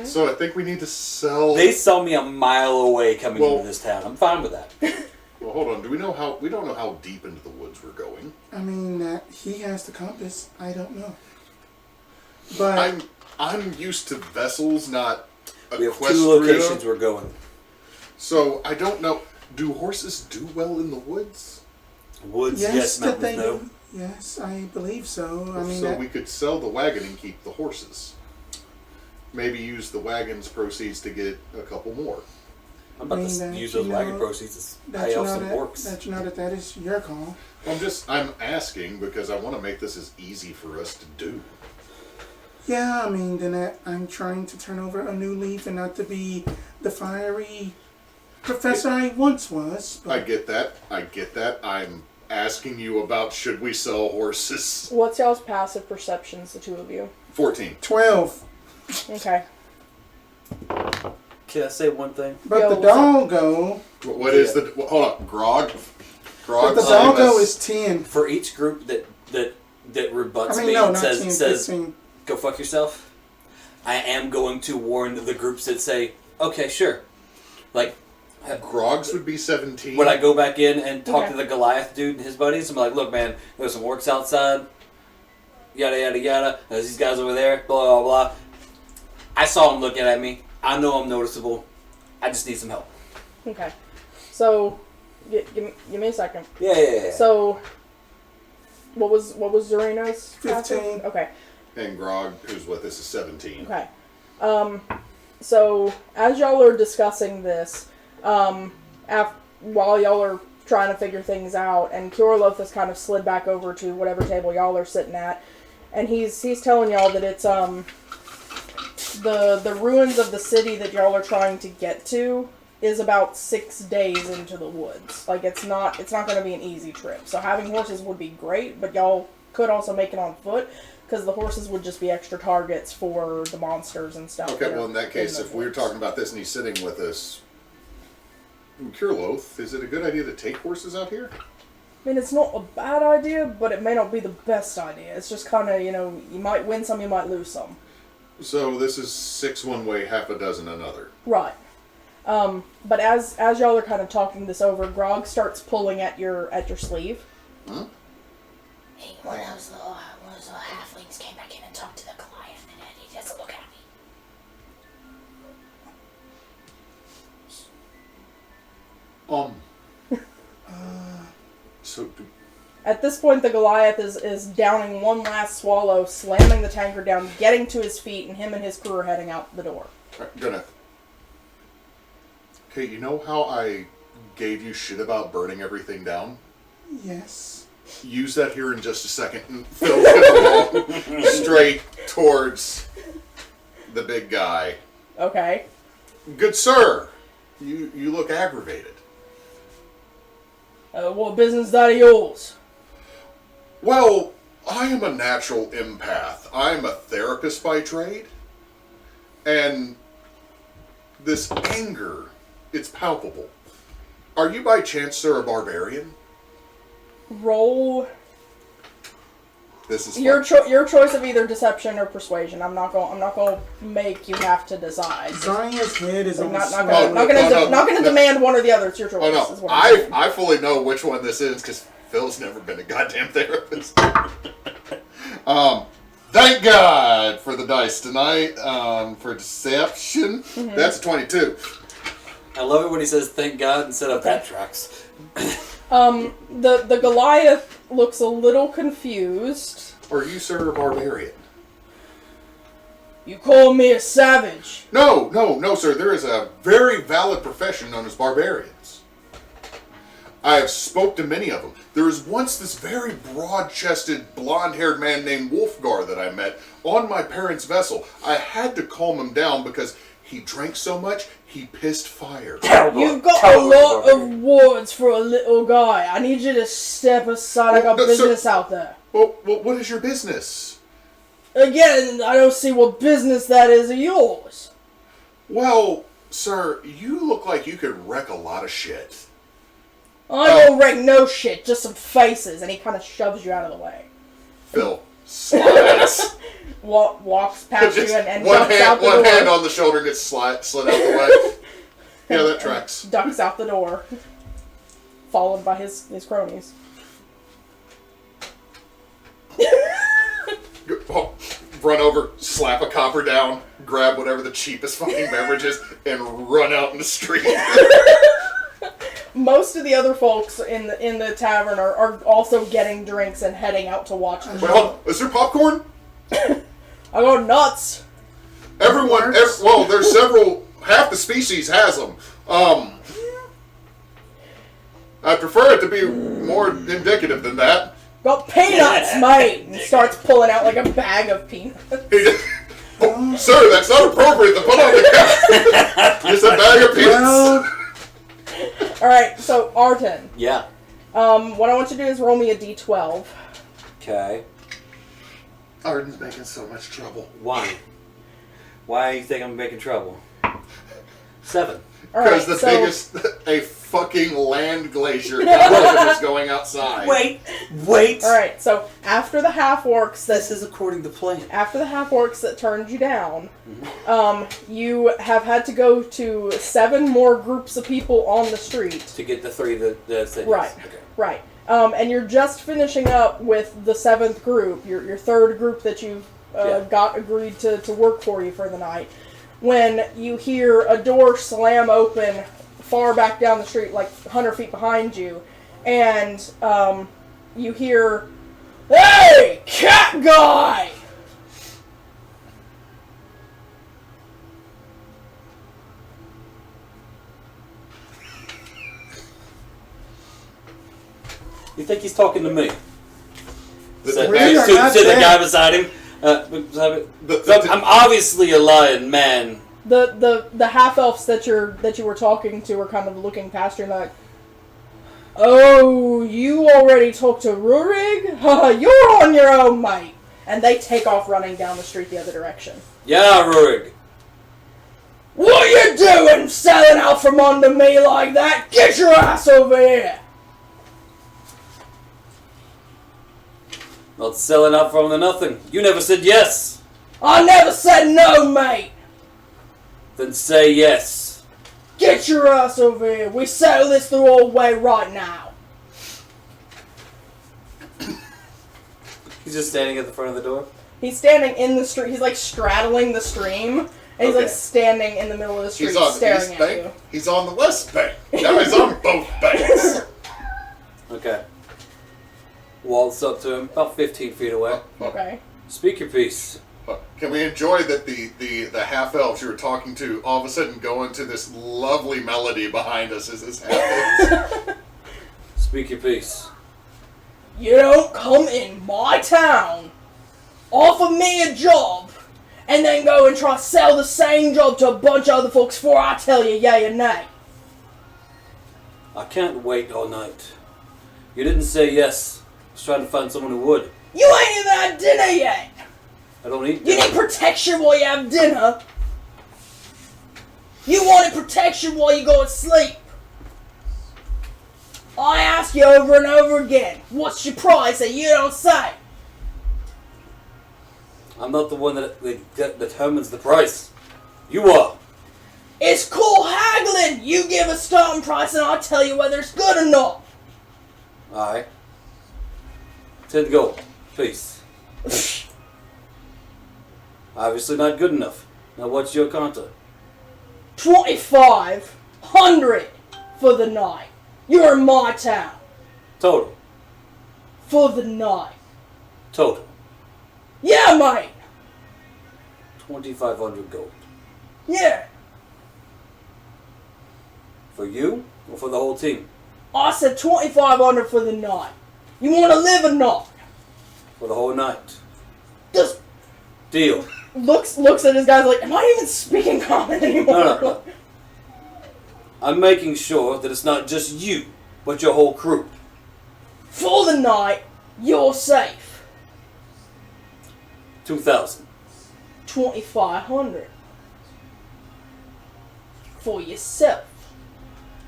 So I think we need to sell... They saw me a mile away coming into this town. I'm fine with that. Well, hold on. We don't know how deep into the woods we're going. I mean, he has the compass. I don't know. But I'm used to vessels, not We have 2 equestria. locations we're going. So I don't know. Do horses do well in the woods? Woods, yes, yes, that mountains, they no. do. Yes, I believe so. I mean, So we could sell the wagon and keep the horses. Maybe use the wagon's proceeds to get a couple more. I'm about to use those wagon proceeds to pay off some orcs. That is your call. I'm asking because I want to make this as easy for us to do. Yeah, I mean, then I'm trying to turn over a new leaf and not to be the fiery professor I once was. But I get that. I'm asking you about should we sell horses? What's y'all's passive perceptions, the 2 of you? 14. 12. Okay. Can I say one thing? But Yo, the what's up? doggo, What is the... Hold on. Grog? but the Grog doggo is 10. For each group that rebuts I mean, me no, and not says 10, says 15. go fuck yourself, I am going to warn the groups that say, okay, sure. Like, Grogs would be 17. when I go back in and talk Okay. to the Goliath dude and his buddies, I'm like, look, man, there's some orcs outside, yada, yada, yada. There's these guys over there, blah, blah, blah. I saw them looking at me. I know I'm noticeable. I just need some help. Okay. So, give me a second. Yeah. So, what was Zarina's? 15. Okay. And Grog, who's with us, is 17. Okay. So as y'all are discussing this, while y'all are trying to figure things out, and Kjorloth has kind of slid back over to whatever table y'all are sitting at, and he's telling y'all that it's the ruins of the city that y'all are trying to get to is about 6 days into the woods. Like it's not going to be an easy trip. So having horses would be great, but y'all could also make it on foot. Because the horses would just be extra targets for the monsters and stuff. Okay, well in that case, the if we're woods. talking about this and he's sitting with us, Kurloth, is it a good idea to take horses out here? I mean, it's not a bad idea, but it may not be the best idea. It's just kind of, you might win some, you might lose some. So this is 6 one way, half a dozen another. Right. But as y'all are kind of talking this over, Grog starts pulling at your sleeve. Huh? Hey, one of those little halflings came back in and talked to the Goliath, and he doesn't look at me. So At this point, the Goliath is downing one last swallow, slamming the tankard down, getting to his feet, and him and his crew are heading out the door. Okay, you know how I gave you shit about burning everything down? Yes. Use that here in just a second, and Phil's gonna walk straight towards the big guy. Okay. Good sir, you look aggravated. What business that of yours? Well, I am a natural empath. I'm a therapist by trade. And this anger, it's palpable. Are you by chance, sir, a barbarian? Roll This is your fun. your choice of either deception or persuasion. I'm not going to make you have to decide. Zonya's head is Like, on not swell. gonna demand one or the other. It's your choice. Oh is no, what I'm saying. I fully know which one this is because Phil's never been a goddamn therapist. Thank God for the dice tonight. For deception, that's a 22. I love it when he says "thank God" instead of "that tracks." The Goliath looks a little confused. Are you, sir, a barbarian? You call me a savage? No, sir. There is a very valid profession known as barbarians. I have spoke to many of them. There was once this very broad-chested, blonde-haired man named Wolfgar that I met on my parents' vessel. I had to calm him down because he drank so much, he pissed fire. You've got a lot of words for a little guy. I need you to step aside. I got No, sir. business out there. Well, what is your business? Again, I don't see what business that is of yours. Well, sir, you look like you could wreck a lot of shit. I don't wreck no shit, just some faces. And he kind of shoves you out of the way. Phil, slides. Walks past you and one ducks out hand, the one door. hand on the shoulder gets slid out the way. Yeah, that tracks. Ducks out the door, followed by his cronies. Run over, slap a copper down, grab whatever the cheapest fucking beverage is, and run out in the street. Most of the other folks in the tavern are also getting drinks and heading out to watch the show. Well, is there popcorn? I got nuts. Everyone, well, there's several, half the species has them. I prefer it to be more indicative than that. Got peanuts, mate! And starts pulling out like a bag of peanuts. Oh, sir, that's not appropriate to put on the counter. Just a bag of peanuts. Well, Alright, so Arten. Yeah. What I want you to do is roll me a d12. Okay. Arden's making so much trouble. Why? Why do you think I'm making trouble? 7. All right, Because the so biggest, a fucking land glacier is going outside. Wait! all right, so after the half orcs This is according to plan. that turned you down, you have had to go to 7 more groups of people on the street. To get the 3 that said Right. yes. Okay. Right. And you're just finishing up with the 7th group, your third group that you've got agreed to work for you for the night, when you hear a door slam open far back down the street, like 100 feet behind you, and you hear, "Hey, cat guy!" You think he's talking to me? The- Said We are not the dead. guy beside him. I'm obviously a lion man. The half elves that you were talking to are kind of looking past you and like, "Oh, you already talked to Rurig? You're on your own, mate." And they take off running down the street the other direction. Yeah, Rurig. "What you doing selling out from under me like that? Get your ass over here!" Not selling out from the nothing. You never said yes. "I never said no, mate. Then say yes. Get your ass over here. We settle this the old way right now." He's just standing at the front of the door. He's standing in the street. He's like straddling the straddling, and he's Okay. like standing in the middle of the street He's on the staring East at Bank. you. He's on the West Bank. Now he's on both banks. Okay. Waltz up to him, about 15 feet away. Okay. Speak your piece. Can we enjoy that the half elves you were talking to all of a sudden go into this lovely melody behind us as this happens? Speak your piece. "You don't come in my town, offer me a job, and then go and try to sell the same job to a bunch of other folks before I tell you yay or nay." I can't wait all night. You didn't say yes. I was trying to find someone who would. "You ain't even had dinner yet. I don't eat You dinner. need protection while you have dinner. You wanted protection while you go to sleep. I ask you over and over again, what's your price that you don't say?" I'm not the one that determines the price. You are. "It's called haggling. You give a starting price and I'll tell you whether it's good or not." Aye. 10 gold. Please. Obviously not good enough. Now what's your counter? 2,500 for the night. You're in my town. Total. For the night. Total. Yeah, mate. 2,500 gold. Yeah. For you or for the whole team? I said 2,500 for the night. You want to live or not? For the whole night. Just Deal. looks at his guys like, am I even speaking common anymore? No. I'm making sure that it's not just you, but your whole crew. For the night, you're safe. 2,000. 2,500. For yourself.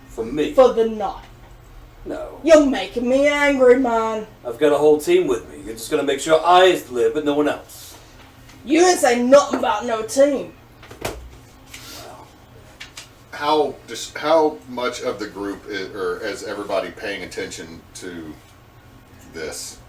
For me. For the night. No. You're making me angry, man. I've got a whole team with me. You're just gonna make sure I live, but no one else. You didn't say nothing about no team. How much of the group is everybody paying attention to this?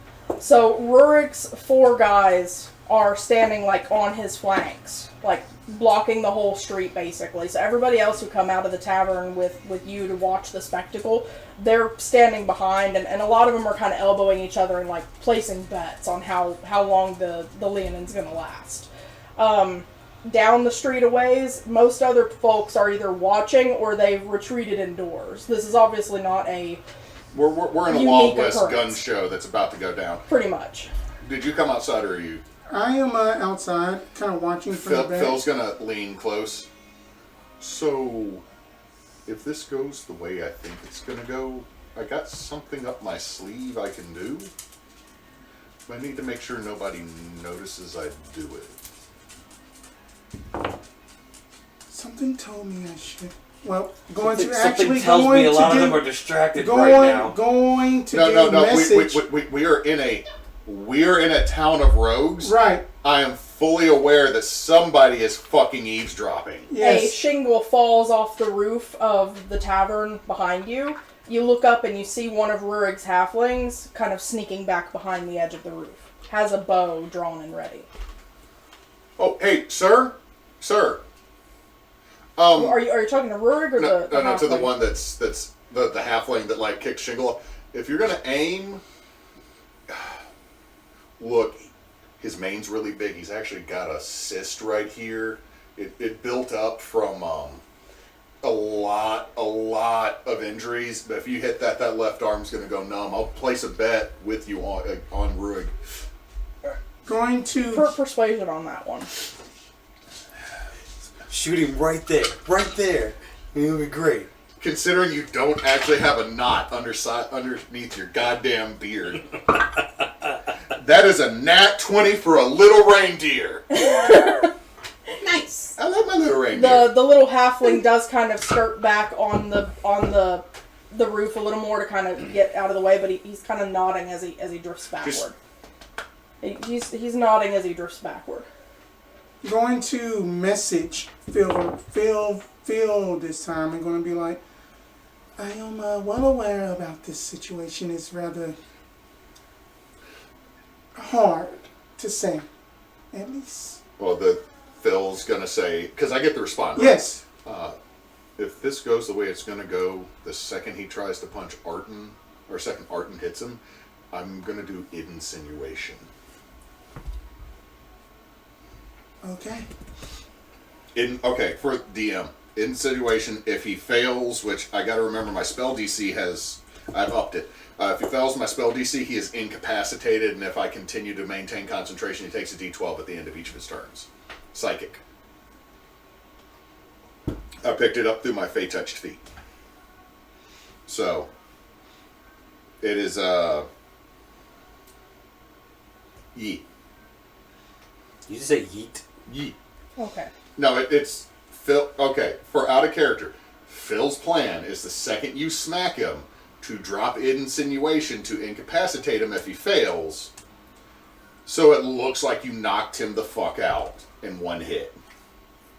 So Rurik's 4 guys are standing like on his flanks, like blocking the whole street basically. So everybody else who come out of the tavern with you to watch the spectacle, they're standing behind, and a lot of them are kind of elbowing each other and like placing bets on how long the Leonин's gonna last. Down the street a ways, most other folks are either watching or they've retreated indoors. This is obviously not a We're in a unique Wild West gun occurrence. show that's about to go down. Pretty much. Did you come outside or are you? I am outside, kind of watching from the back. Phil's gonna lean close. So, if this goes the way I think it's gonna go, I got something up my sleeve I can do. But I need to make sure nobody notices I do it. Some Something told me I should. Well, going Something to actually tells going me a lot to of them get, are distracted going, right now. Going to No, get no, a no. message. We are in a town of rogues. Right. I am fully aware that somebody is fucking eavesdropping. A Yes. shingle falls off the roof of the tavern behind you. You look up and you see one of Rurik's halflings kind of sneaking back behind the edge of the roof. Has a bow drawn and ready. Oh, hey, sir? Sir. Are you talking to Rurik or No, the no, to the halfling? one that's the halfling that like kicks shingle. If you're gonna aim, look, his mane's really big. He's actually got a cyst right here. It built up from a lot of injuries. But if you hit that left arm's gonna go numb. I'll place a bet with you on Ruig. Going to. Persuasion on that one. Shoot him right there. Right there. It'll be great. Considering you don't actually have a knot underneath your goddamn beard. That is a nat 20 for a little reindeer. Nice. I love my little reindeer. The little halfling does kind of skirt back on the roof a little more to kind of get out of the way, but he's kind of nodding as he drifts backward. He's nodding as he drifts backward. Going to message Phil this time. I'm going to be like, I am well aware about this situation. It's rather hard to say, at least. Well, Phil's gonna say, because I get the response. Right? Yes. If this goes the way it's gonna go, the second he tries to punch Arten, or second Arten hits him, I'm gonna do insinuation. Okay. Okay, for DM. Insinuation, if he fails, which I gotta remember my spell DC I've upped it. If he fails my spell DC, he is incapacitated, and if I continue to maintain concentration, he takes a D12 at the end of each of his turns. Psychic. I picked it up through my Fey Touched feat. So, it is, Yeet. You just say yeet? Yeet. Okay. No, it's Phil. Okay, for out of character, Phil's plan is the second you smack him to drop insinuation to incapacitate him if he fails, so it looks like you knocked him the fuck out in one hit.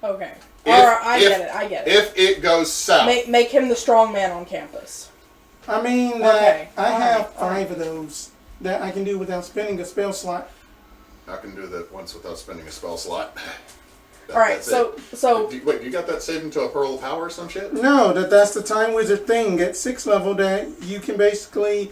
Okay. Alright, I get it. If it goes south, Make him the strong man on campus. I mean, Okay. I have Alright. 5 of those that I can do without spending a spell slot. I can do that once without spending a spell slot. Alright, That's it. so Wait, you got that saved into a Pearl of Power or some shit? No, that's the Time Wizard thing at 6th level that you can basically,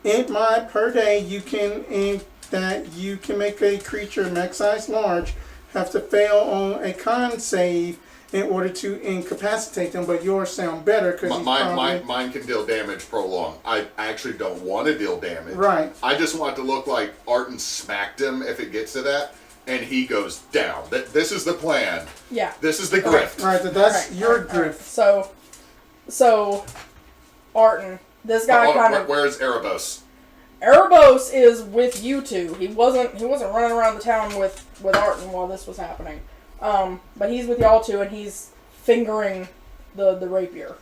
per day, you can make a creature max size large have to fail on a con save in order to incapacitate them, but yours sound better because Mine can deal damage prolonged. I actually don't want to deal damage. Right. I just want it to look like Arten smacked him if it gets to that, and he goes down. This is the plan. yeah. This is the grift. Right, that's Alright, your alright. drift. So Arten, this guy kind of Where's Erebos? Erebos is with you two. He wasn't running around the town with Arten while this was happening. But he's with y'all two and he's fingering the rapier.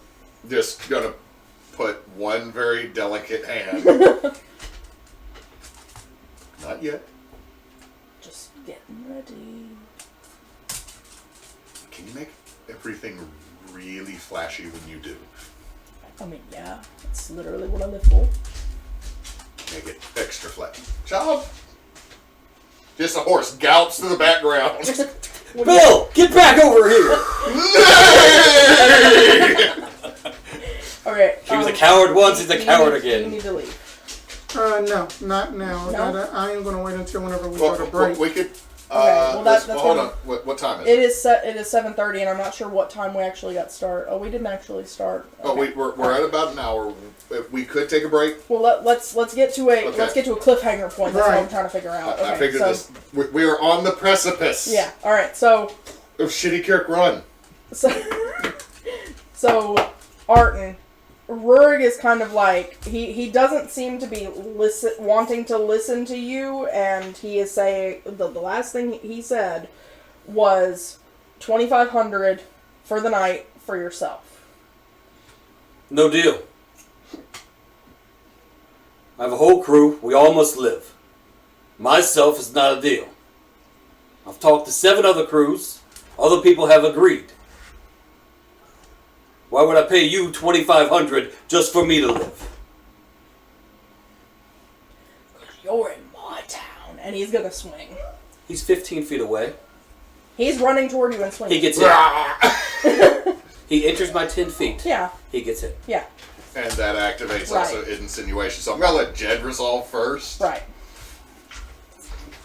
Just gonna put one very delicate hand. Not yet. Just getting ready. Can you make everything really flashy when you do? I mean, yeah, it's literally what I live for. Make it extra flat. Job. Just a horse gallops to the background. Bill, get back over here! Okay. He was a coward once, he's a coward You again. need to leave. No, not now. No? I am going to wait until whenever we go to break. We could. well, that's hold when- on. What time is it? It is 7:30, and I'm not sure what time we actually got started. Oh, we didn't actually start. Oh, Okay. we're at about an hour. We could take a break. Well, let's get to a cliffhanger point. That's what I'm Right. trying to figure out. I Okay, figured so, this. We are on the precipice. Yeah. All right. So Of Shady Creek Run. so Arten, Rurig is kind of like he doesn't seem to be wanting to listen to you, and he is saying the last thing he said was 2,500 for the night for yourself. No deal. I have a whole crew. We all must live. Myself is not a deal. I've talked to 7 other crews. Other people have agreed. Why would I pay you $2,500 just for me to live? You're in my town. And he's gonna swing. He's 15 feet away. He's running toward you and swinging. He gets hit. He enters my 10 feet. Yeah. He gets hit. Yeah. And that activates Right. also insinuation. So I'm going to let Jed resolve first. Right.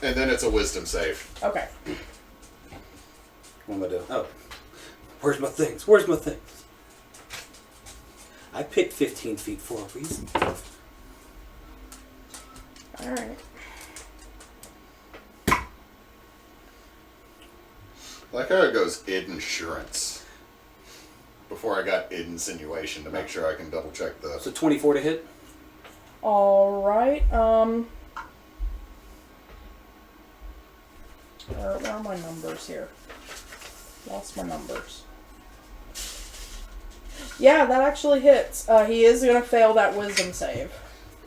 And then it's a wisdom save. Okay. What am I doing? Oh. Where's my things? Where's my things? I picked 15 feet for a reason. Alright. I like how it goes id insurance before I got id insinuation to make sure I can double check the. So 24 to hit? Alright, where are my numbers here? Lost my numbers. Yeah, that actually hits. He is going to fail that wisdom save.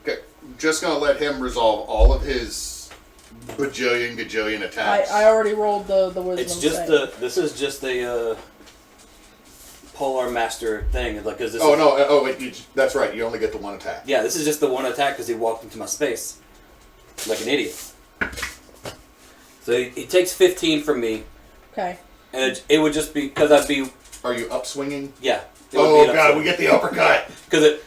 Okay, just gonna let him resolve all of his gajillion attacks. I already rolled the wisdom It's just save. this is just a Polar Master thing. Like, is this? Oh no! Oh wait, that's right. You only get the one attack. Yeah, this is just the one attack because he walked into my space like an idiot. So he takes 15 from me, Okay. and it would just be because I'd be Are you upswinging? yeah. It would Oh be god, we get the uppercut. Because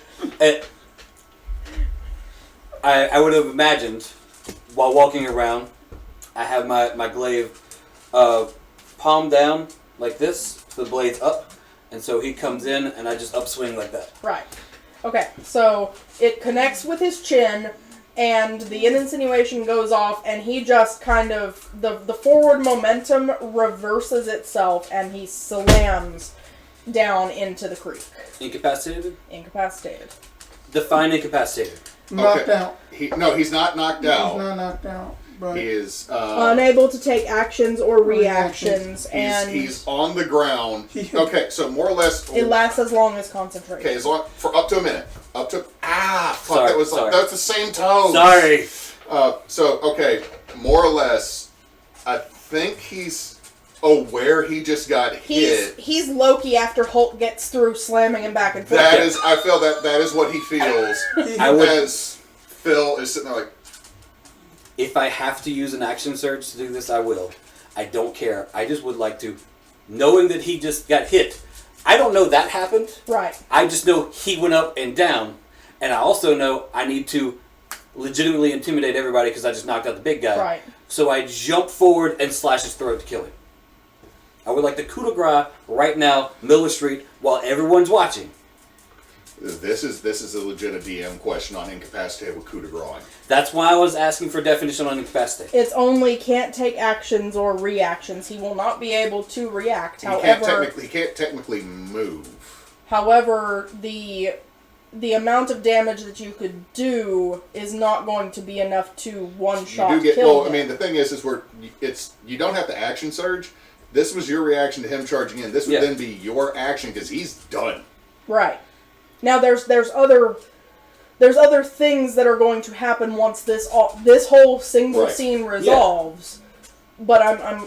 I would have imagined while walking around, I have my glaive palm down like this, so the blade's up, and so he comes in and I just upswing like that. Right. Okay, so it connects with his chin, and the insinuation goes off, and he just kind of, the forward momentum reverses itself, and he slams down into the creek. Incapacitated? Incapacitated. Define incapacitated. Knocked Okay. out. He's not knocked out. He's not knocked out. But He is. Unable to take actions or reactions, and He's on the ground. He- Okay, so more or less. it lasts as long as concentration. Okay, as long for up to a minute. Up to fuck. Sorry, that was sorry. that's the same tone. Sorry. So okay, more or less. I think he's aware he just got hit. He's Loki after Hulk gets through slamming him back and forth. That is. I feel that is what he feels. I would, As Phil is sitting there like. if I have to use an action surge to do this, I will. I don't care. I just would like to, knowing that he just got hit. I don't know that happened. Right. I just know he went up and down, and I also know I need to legitimately intimidate everybody because I just knocked out the big guy. Right. So I jump forward and slash his throat to kill him. I would like the coup de grace right now, Miller Street, while everyone's watching. This is a legit DM question on incapacitated with coup de grace. That's why I was asking for definition on incapacitated. It's only can't take actions or reactions. He will not be able to react. He can't technically move. However, the amount of damage that you could do is not going to be enough to one shot You do get kill well. him. I mean, the thing is you don't have the action surge. This was your reaction to him charging in. This would then be your action because he's done. Right. Now there's other things that are going to happen once this whole single Right. scene resolves. But I'm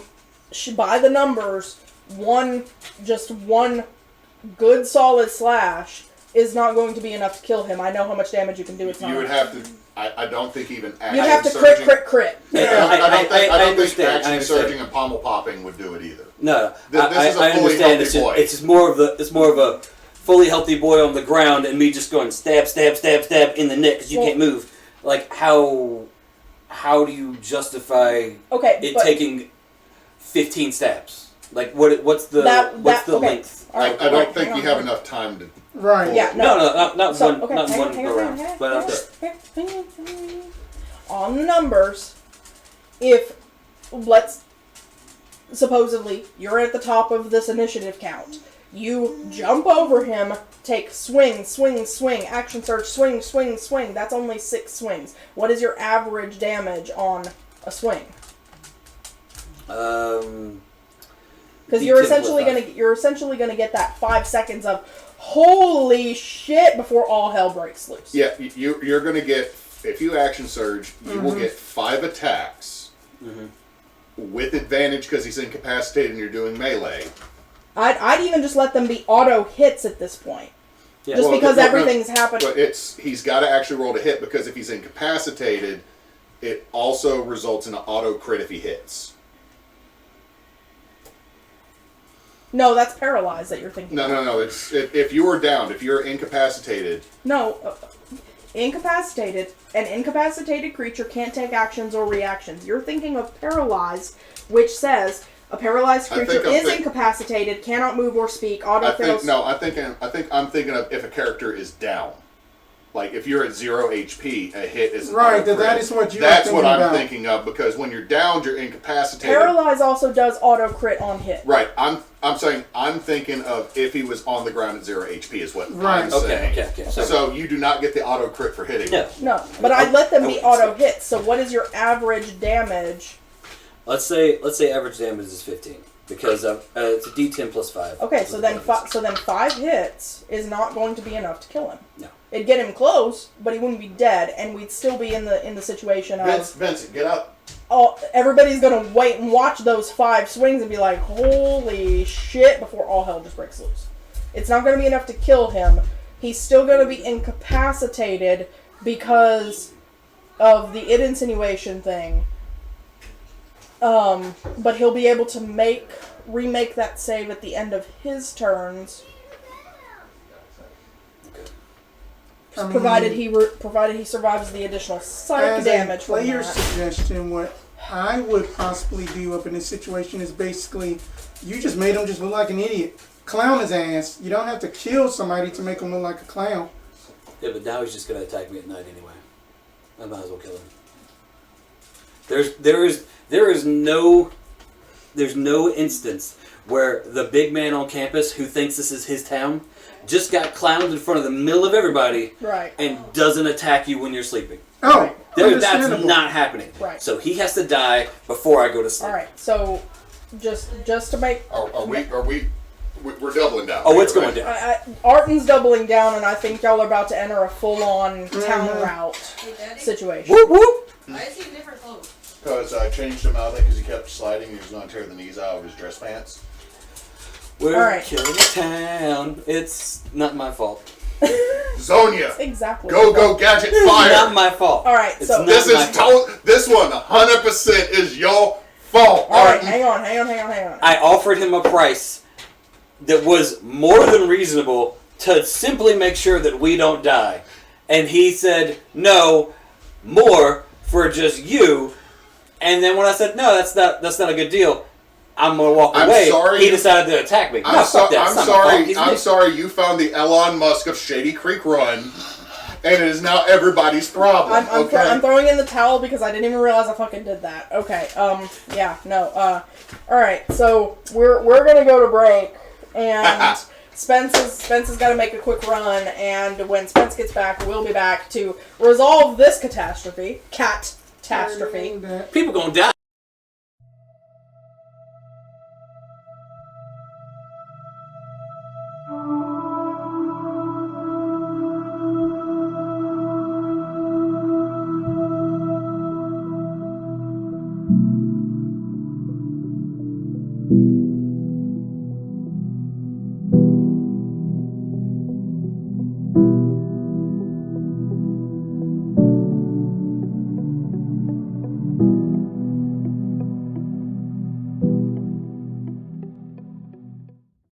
by the numbers, one good solid slash is not going to be enough to kill him. I know how much damage you can do. It's not. You would have to. I don't think even action You'd have to surging, crit. I don't think understand, I action understand. surging and pommel popping would do it either. No, This is a I fully understand. healthy boy. It's just more of a fully healthy boy on the ground, and me just going stab, stab, stab, stab in the neck because you can't move. Like how do you justify it taking 15 stabs? Like what's the okay. length? I don't think you have enough time to. right. Yeah, not So, one, okay, not hang one on, go around. hang on, But hang on. On the numbers, if let's supposedly you're at the top of this initiative count, you jump over him, take swing, action surge, swing. That's only 6 swings. What is your average damage on a swing? Because you're essentially gonna get that 5 seconds of holy shit before all hell breaks loose. Yeah, you're going to get, if you action surge, you will get 5 attacks with advantage because he's incapacitated and you're doing melee. I'd even just let them be auto hits at this point. Yeah. Just because everything's happening. But he's got to actually roll to hit because if he's incapacitated, it also results in an auto crit if he hits. No, that's paralyzed that you're thinking. No. If you are downed, if you're incapacitated. No, incapacitated. An incapacitated creature can't take actions or reactions. You're thinking of paralyzed, which says a paralyzed creature is incapacitated, cannot move or speak. Auto fails. I think I'm thinking of if a character is down. Like if you're at 0 HP, a hit is right. That is what you're. That's what I'm thinking of because when you're downed, you're incapacitated. Paralyze also does auto crit on hit. Right. I'm saying I'm thinking of if he was on the ground at 0 HP is what I'm saying. Okay. So you do not get the auto crit for hitting. No. But I let them be auto hits. So what is your average damage? Let's say average damage is 15 because it's a D10 plus 5. Okay, so then 5 hits is not going to be enough to kill him. No. It'd get him close, but he wouldn't be dead, and we'd still be in the situation of Vincent, get up. Oh, everybody's gonna wait and watch those 5 swings and be like, "Holy shit!" before all hell just breaks loose. It's not gonna be enough to kill him. He's still gonna be incapacitated because of the id insinuation thing. But he'll be able to remake that save at the end of his turns. Provided he survives the additional psychic damage from that. As a player suggestion, what I would possibly do up in this situation is basically, you just made him just look like an idiot. Clown his ass. You don't have to kill somebody to make him look like a clown. Yeah, but now he's just going to attack me at night anyway. I might as well kill him. There's no instance where the big man on campus who thinks this is his town just got clowned in front of the middle of everybody and doesn't attack you when you're sleeping. Oh, that's not happening. Right. So he has to die before I go to sleep. All right. So just to make We're doubling down. Oh, it's going down. Arten's doubling down, and I think y'all are about to enter a full-on town route situation. Whoop whoop. Why is he in different clothes? Because I changed him out there because he kept sliding and he was going to tear the knees out of his dress pants. We're killing the town. It's not my fault. Zhonya! Exactly. Go, gadget, fire! Not my fault. All right, so this one 100% is your fault. All right, hang on. I offered him a price that was more than reasonable to simply make sure that we don't die, and he said no, more for just you. And then when I said no, that's not a good deal, I'm gonna walk away. He decided to attack me. I'm sorry. You found the Elon Musk of Shady Creek Run, and it is now everybody's problem. I'm throwing in the towel because I didn't even realize I fucking did that. Okay. Yeah. No. All right. So we're gonna go to break, and Spence has got to make a quick run, and when Spence gets back, we'll be back to resolve this catastrophe. Catastrophe. People gonna die.